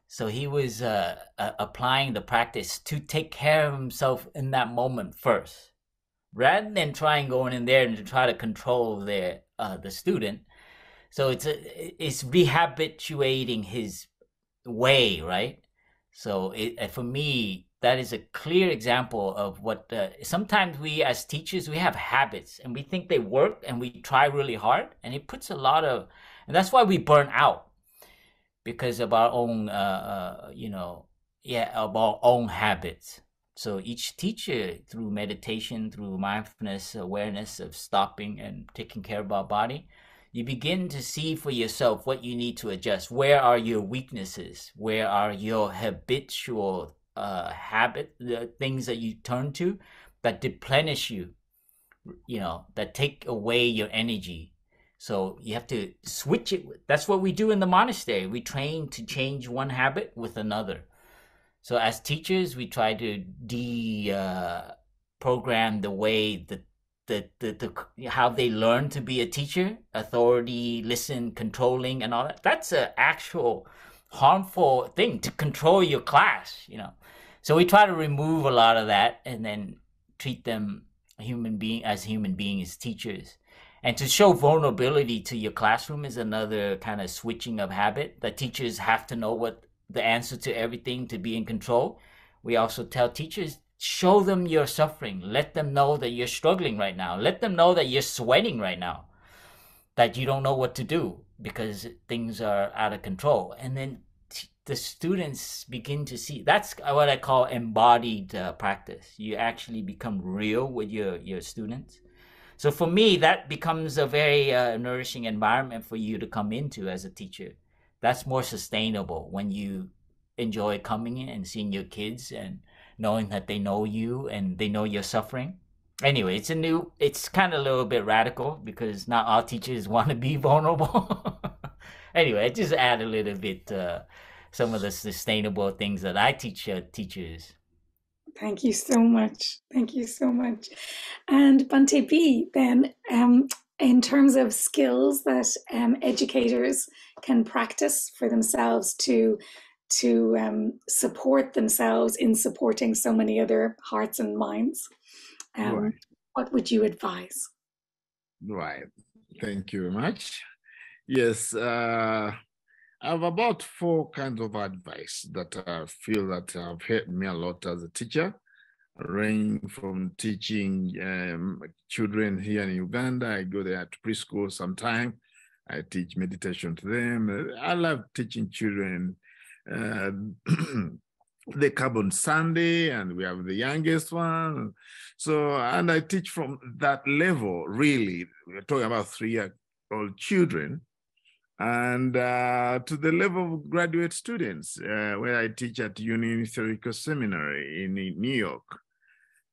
S7: So he was applying the practice to take care of himself in that moment first, rather than trying going in there and to try to control the student. So it's rehabituating his way, right? So for me, that is a clear example of what sometimes we as teachers, we have habits and we think they work and we try really hard, and it puts a lot of, and that's why we burn out, because of our own, of our own habits. So each teacher, through meditation, through mindfulness, awareness of stopping and taking care of our body, you begin to see for yourself what you need to adjust. Where are your weaknesses? Where are your habitual habit, the things that you turn to that deplenish you, that take away your energy? So you have to switch it. That's what we do in the monastery. We train to change one habit with another. So as teachers, we try to program the way how they learn to be a teacher, authority, listen, controlling, and all that. That's an actual harmful thing, to control your class, So we try to remove a lot of that and then treat them as human beings, teachers. And to show vulnerability to your classroom is another kind of switching of habit. The teachers have to know what the answer to everything to be in control. We also tell teachers, show them your suffering. Let them know that you're struggling right now. Let them know that you're sweating right now, that you don't know what to do because things are out of control. And then the students begin to see. That's what I call embodied practice. You actually become real with your students. So for me, that becomes a very nourishing environment for you to come into as a teacher. That's more sustainable when you enjoy coming in and seeing your kids and knowing that they know you and they know you're suffering. Anyway, it's kind of a little bit radical because not all teachers want to be vulnerable. Anyway, I just add a little bit some of the sustainable things that I teach teachers.
S4: Thank you so much. Thank you so much. And Bhante B, then, in terms of skills that educators can practice for themselves to support themselves in supporting so many other hearts and minds,
S6: Right.
S4: What would you advise?
S6: Right. Thank you very much. Yes, I have about 4 kinds of advice that I feel that have helped me a lot as a teacher, ranging from teaching children here in Uganda. I go there to preschool sometime. I teach meditation to them. I love teaching children. They come on Sunday, and we have the youngest one. So, and I teach from that level, really. We're talking about 3-year-old children. and to the level of graduate students, where I teach at Ecological Seminary in New York,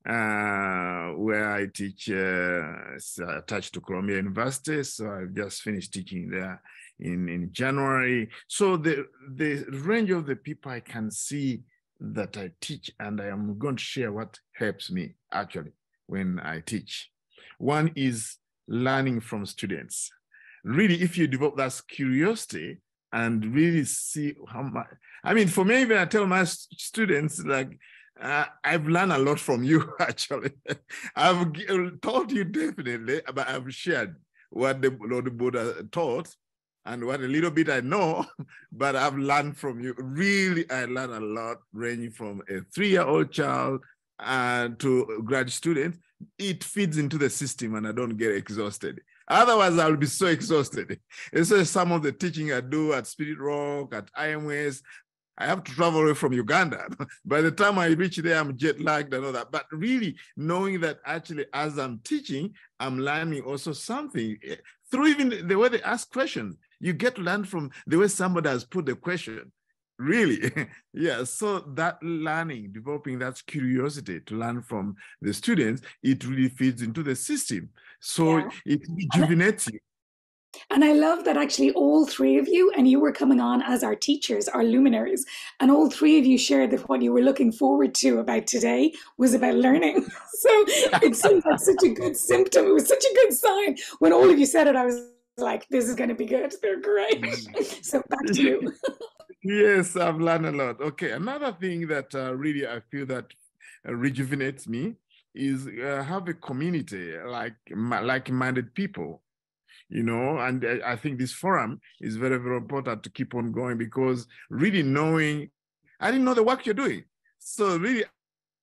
S6: where I teach attached to Columbia University. So I've just finished teaching there in January. So the range of the people I can see that I teach, and I am going to share what helps me actually when I teach. One is learning from students. Really, if you develop that curiosity and really see how much, I mean, for me, even I tell my students, like, I've learned a lot from you, actually. I've taught you definitely, but I've shared what the Lord Buddha taught and what a little bit I know, but I've learned from you. Really, I learned a lot, ranging from a 3-year-old child to grad students. It feeds into the system and I don't get exhausted. Otherwise, I'll be so exhausted. And so some of the teaching I do at Spirit Rock, at IMS, I have to travel away from Uganda. By the time I reach there, I'm jet lagged and all that. But really knowing that actually as I'm teaching, I'm learning also something through even the way they ask questions. You get to learn from the way somebody has put the question. Really, yeah. So that learning, developing that curiosity to learn from the students, it really feeds into the system. So
S4: Yeah.
S6: it rejuvenates you.
S4: And I love that actually all three of you, and you were coming on as our teachers, our luminaries, and all three of you shared that what you were looking forward to about today was about learning. So it seemed like such a good symptom. It was such a good sign. When all of you said it, I was like, this is going to be good. They're great. So back to you.
S6: Yes, I've learned a lot. Okay, another thing that really I feel that rejuvenates me is have a community like-minded people, you know, and I think this forum is very, very important to keep on going because really knowing, I didn't know the work you're doing. So really,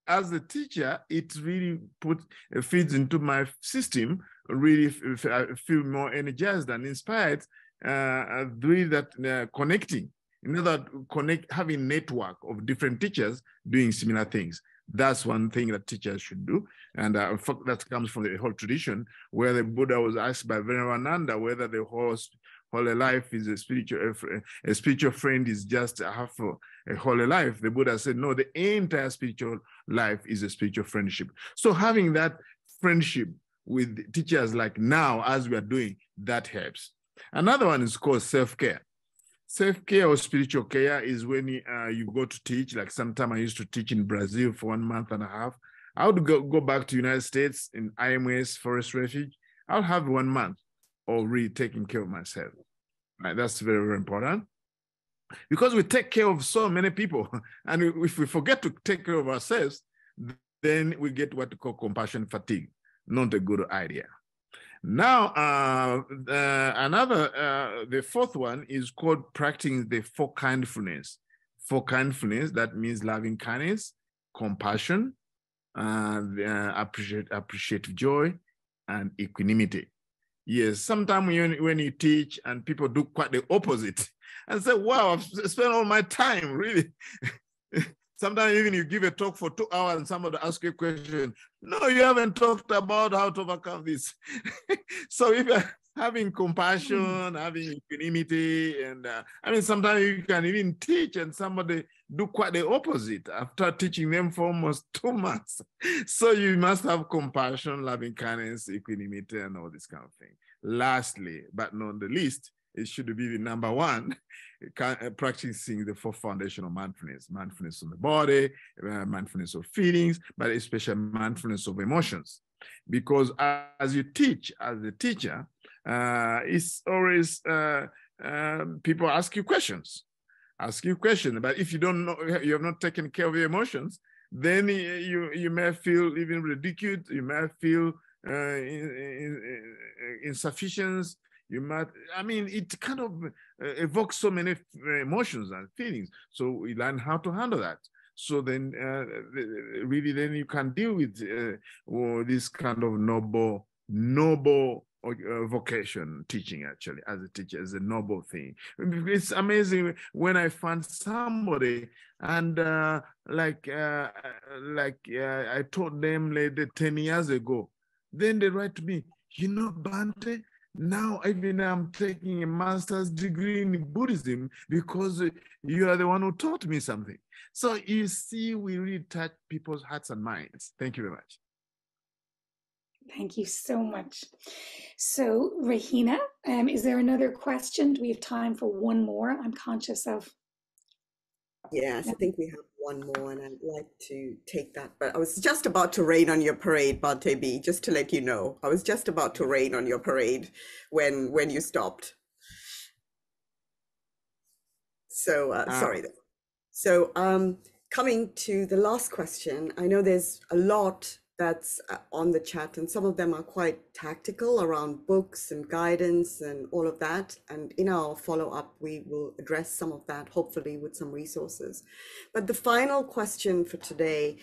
S6: as a teacher, it really feeds into my system, really I feel more energized and inspired doing that, connecting. In other words, having network of different teachers doing similar things. That's one thing that teachers should do. And that comes from the whole tradition where the Buddha was asked by Veneranda whether the holy life is a spiritual friend is just half a holy life. The Buddha said, no, the entire spiritual life is a spiritual friendship. So having that friendship with teachers like now, as we are doing, that helps. Another one is called self-care. Self-care or spiritual care is when you go to teach, like sometime I used to teach in Brazil for 1.5 months. I would go back to the United States in IMS Forest Refuge. I'll have 1 month of really taking care of myself. Right? That's very, very important. Because we take care of so many people. And if we forget to take care of ourselves, then we get what we call compassion fatigue. Not a good idea. Now, the fourth one is called practicing the 4 kindfulness. 4 kindfulness, that means loving kindness, compassion, appreciative joy, and equanimity. Yes, sometimes when you teach and people do quite the opposite and say, wow, I've spent all my time, really. Sometimes even you give a talk for 2 hours and somebody asks you a question. No, you haven't talked about how to overcome this. So if you're having compassion, having equanimity, and I mean, sometimes you can even teach and somebody do quite the opposite after teaching them for almost 2 months. So you must have compassion, loving kindness, equanimity, and all this kind of thing. Lastly, but not the least, it should be the number 1, practicing the 4 foundational mindfulness. Mindfulness of the body, mindfulness of feelings, but especially mindfulness of emotions. Because as you teach, as a teacher, it's always people ask you questions. But if you don't know, you have not taken care of your emotions, then you may feel even ridiculed, you may feel insufficient. You might, I mean, it kind of evokes so many emotions and feelings. So we learn how to handle that. So then really then you can deal with this kind of noble vocation, teaching actually as a teacher is a noble thing. It's amazing when I find somebody and I taught them like 10 years ago, then they write to me, you know, Bhante, Now even I'm taking a master's degree in Buddhism because you are the one who taught me something. So you see, we really touch people's hearts and minds. Thank you very much.
S4: Thank you so much. So, Rahina, is there another question? Do we have time for one more? I'm conscious of.
S3: Yes, I think we have one more, and I'd like to take that. But I was just about to rain on your parade, Bhante B, just to let you know. I was just about to rain on your parade when you stopped. So sorry. So coming to the last question, I know there's a lot that's on the chat, and some of them are quite tactical around books and guidance and all of that. And in our follow-up, we will address some of that, hopefully with some resources. But the final question for today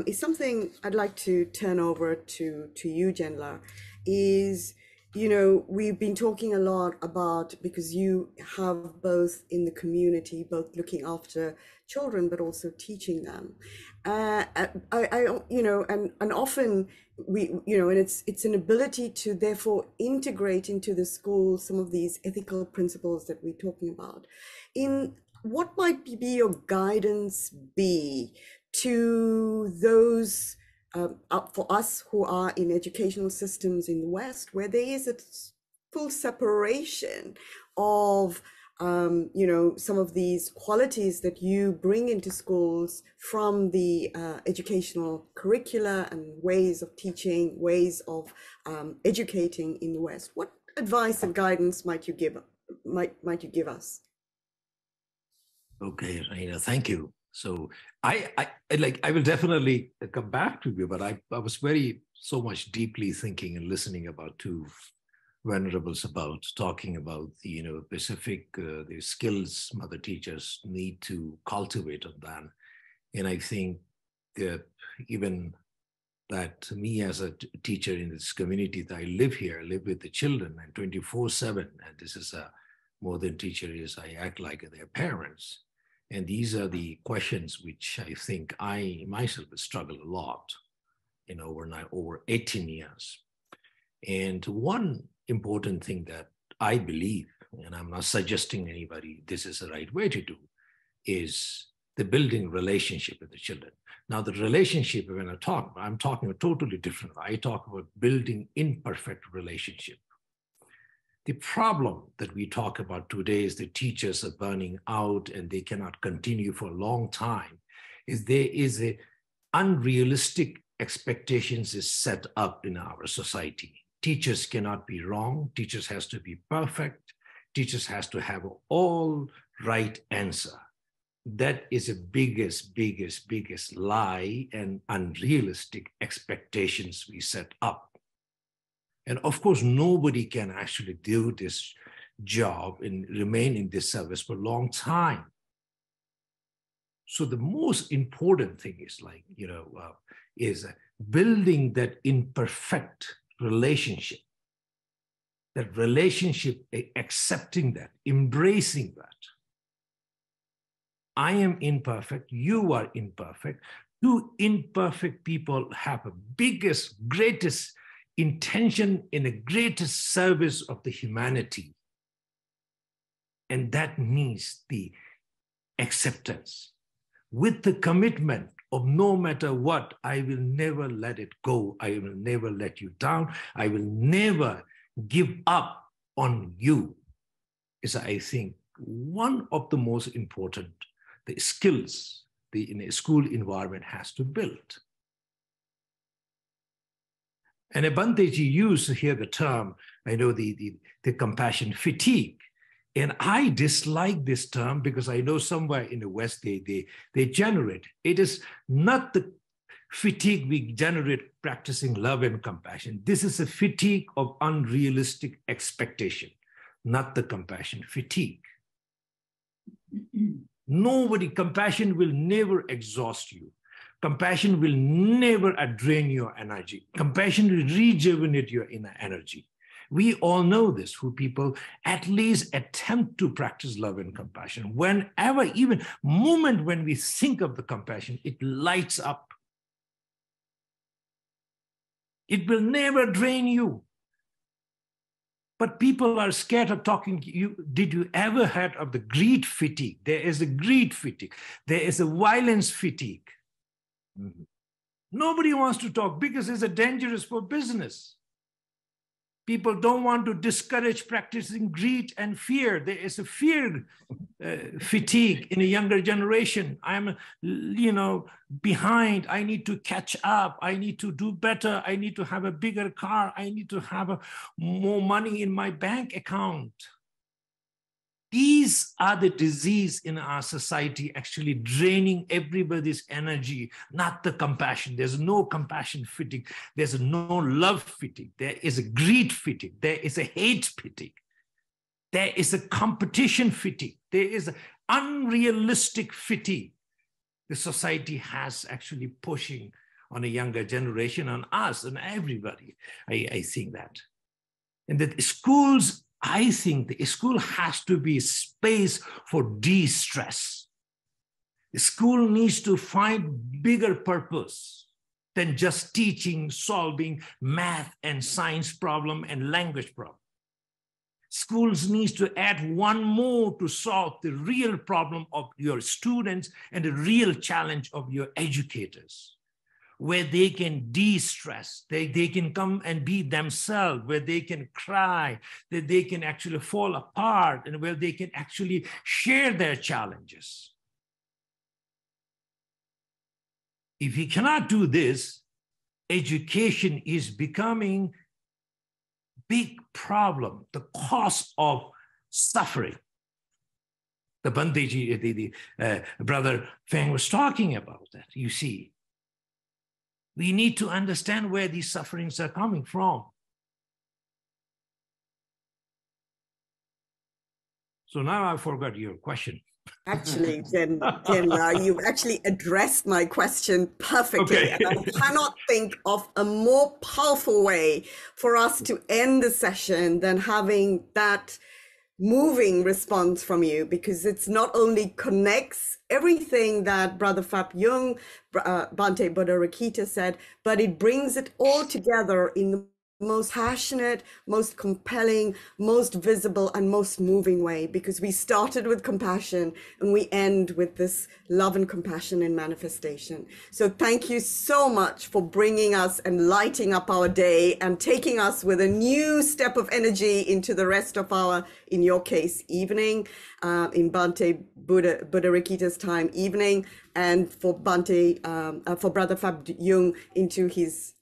S3: is something I'd like to turn over to you, Genla, is, you know, we've been talking a lot about, because you have both in the community, both looking after children, but also teaching them. And often we, you know, and it's an ability to therefore integrate into the school some of these ethical principles that we're talking about. In what might be your guidance be to those for us who are in educational systems in the West, where there is a full separation of you know, some of these qualities that you bring into schools from the educational curricula and ways of teaching, ways of educating in the West? What advice and guidance might you give us?
S5: Okay, Raina, thank you. So I will definitely come back to you, but I was so much deeply thinking and listening about two venerables about talking about the, you know, specific the skills mother teachers need to cultivate on that. And I think that even that me as a teacher in this community that I live here, I live with the children and 24/7, and this is a more than teacher is, I act like their parents. And these are the questions which I think I myself struggle a lot in over 18 years. And one important thing that I believe, and I'm not suggesting anybody this is the right way to do, is the building relationship with the children. Now, the relationship, when I'm talking a totally different. I talk about building imperfect relationship. The problem that we talk about today is the teachers are burning out and they cannot continue for a long time, is there is a unrealistic expectations is set up in our society. Teachers cannot be wrong. Teachers has to be perfect. Teachers has to have all right answer. That is the biggest lie and unrealistic expectations we set up. And of course, nobody can actually do this job and remain in this service for a long time. So the most important thing is is building that imperfect relationship, accepting that, embracing that. I am imperfect, you are imperfect. Two imperfect people have a greatest intention in the greatest service of the humanity. And that means the acceptance with the commitment of no matter what, I will never let it go. I will never let you down. I will never give up on you. Is, I think, one of the most important the skills in a school environment has to build. And Bhante Ji used here the term, I know the compassion fatigue. And I dislike this term because I know somewhere in the West they generate. It is not the fatigue we generate practicing love and compassion. This is a fatigue of unrealistic expectation, not the compassion fatigue. Compassion will never exhaust you. Compassion will never drain your energy. Compassion will rejuvenate your inner energy. We all know this, who people at least attempt to practice love and compassion. Whenever, even moment when we think of the compassion, it lights up. It will never drain you. But people are scared of talking to you. Did you ever heard of the greed fatigue? There is a greed fatigue. There is a violence fatigue. Mm-hmm. Nobody wants to talk because it's dangerous for business. People don't want to discourage practicing greed and fear. There is a fear fatigue in a younger generation. I'm, behind. I need to catch up. I need to do better. I need to have a bigger car. I need to have more money in my bank account. These are the disease in our society, actually draining everybody's energy, not the compassion. There's no compassion fatigue. There's no love fatigue. There is a greed fatigue. There is a hate fatigue. There is a competition fatigue. There is an unrealistic fatigue. The society has actually pushing on a younger generation, on us, and everybody. I think that. And that schools, I think the school has to be a space for de-stress. The school needs to find bigger purpose than just teaching, solving math and science problem and language problem. Schools needs to add one more to solve the real problem of your students and the real challenge of your educators, where they can de-stress, they can come and be themselves, where they can cry, that they can actually fall apart, and where they can actually share their challenges. If we cannot do this, education is becoming big problem, the cause of suffering. The Bhante, Brother Feng was talking about that, you see. We need to understand where these sufferings are coming from. So now I forgot your question.
S3: Actually, Genla, you've actually addressed my question perfectly.
S5: Okay.
S3: And I cannot think of a more powerful way for us to end the session than having that moving response from you, because it's not only connects everything that Brother Phap Dung, Bhante Buddharakkhita said, but it brings it all together in the most passionate, most compelling, most visible, and most moving way, because we started with compassion and we end with this love and compassion in manifestation. So thank you so much for bringing us and lighting up our day and taking us with a new step of energy into the rest of our, in your case, evening, in Bhante Buddharakkita's time, evening, and for Bhante, for Brother Phap Dung into his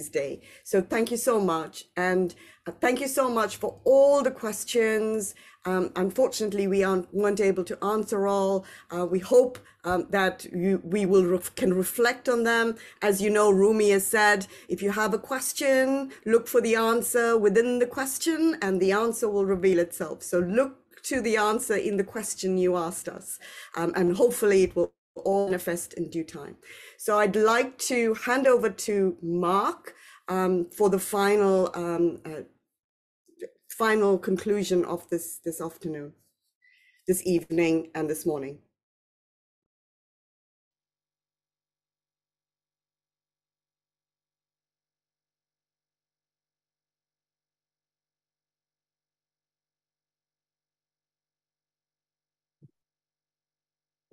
S3: day. So thank you so much, and thank you so much for all the questions. Unfortunately, we weren't able to answer all. We hope that we can reflect on them. As you know, Rumi has said, if you have a question, look for the answer within the question, and the answer will reveal itself. So look to the answer in the question you asked us, and hopefully it will all manifest in due time. So I'd like to hand over to Mark for the final conclusion of this afternoon, this evening, and this morning.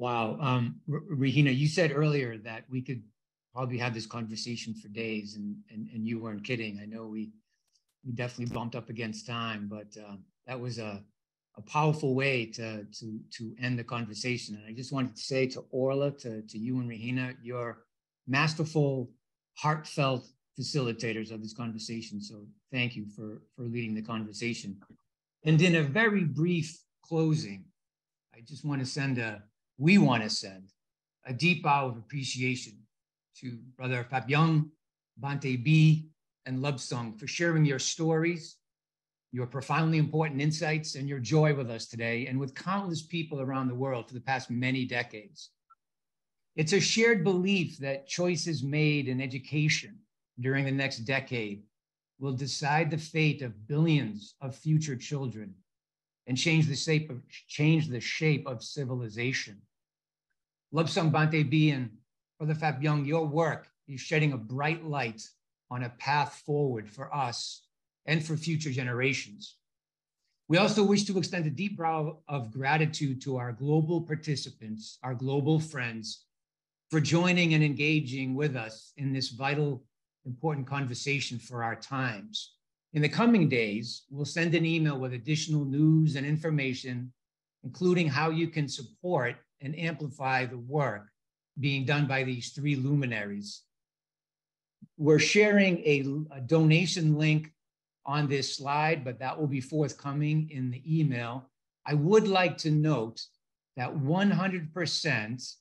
S2: Wow. Regina, you said earlier that we could probably have this conversation for days, and you weren't kidding. I know we definitely bumped up against time, but that was a powerful way to end the conversation. And I just wanted to say to Orla, to you and Regina, you're masterful, heartfelt facilitators of this conversation. So thank you for leading the conversation. And in a very brief closing, I just want to send we want to send a deep bow of appreciation to Brother Phap Dung, Bhante B, and Lobsang for sharing your stories, your profoundly important insights, and your joy with us today, and with countless people around the world for the past many decades. It's a shared belief that choices made in education during the next decade will decide the fate of billions of future children and change the shape of civilization. Lobsang, Bhante B, and Brother Phap Dung, your work is shedding a bright light on a path forward for us and for future generations. We also wish to extend a deep bow of gratitude to our global participants, our global friends, for joining and engaging with us in this vital, important conversation for our times. In the coming days, we'll send an email with additional news and information, including how you can support and amplify the work being done by these three luminaries. We're sharing a donation link on this slide, but that will be forthcoming in the email. I would like to note that 100%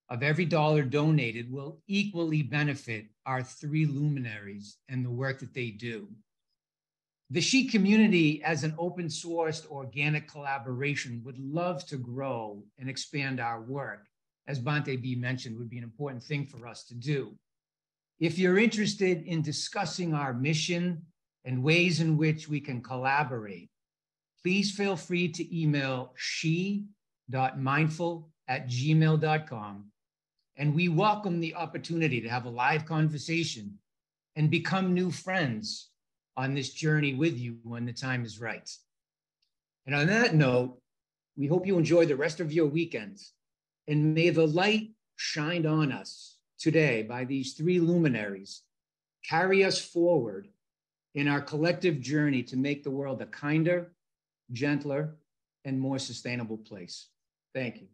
S2: of every dollar donated will equally benefit our three luminaries and the work that they do. The She community, as an open sourced organic collaboration, would love to grow and expand our work. As Bhante B mentioned, would be an important thing for us to do. If you're interested in discussing our mission and ways in which we can collaborate, please feel free to email she.mindful@gmail.com. And we welcome the opportunity to have a live conversation and become new friends on this journey with you when the time is right. And on that note, we hope you enjoy the rest of your weekend, and may the light shined on us today by these three luminaries carry us forward in our collective journey to make the world a kinder, gentler, and more sustainable place. Thank you.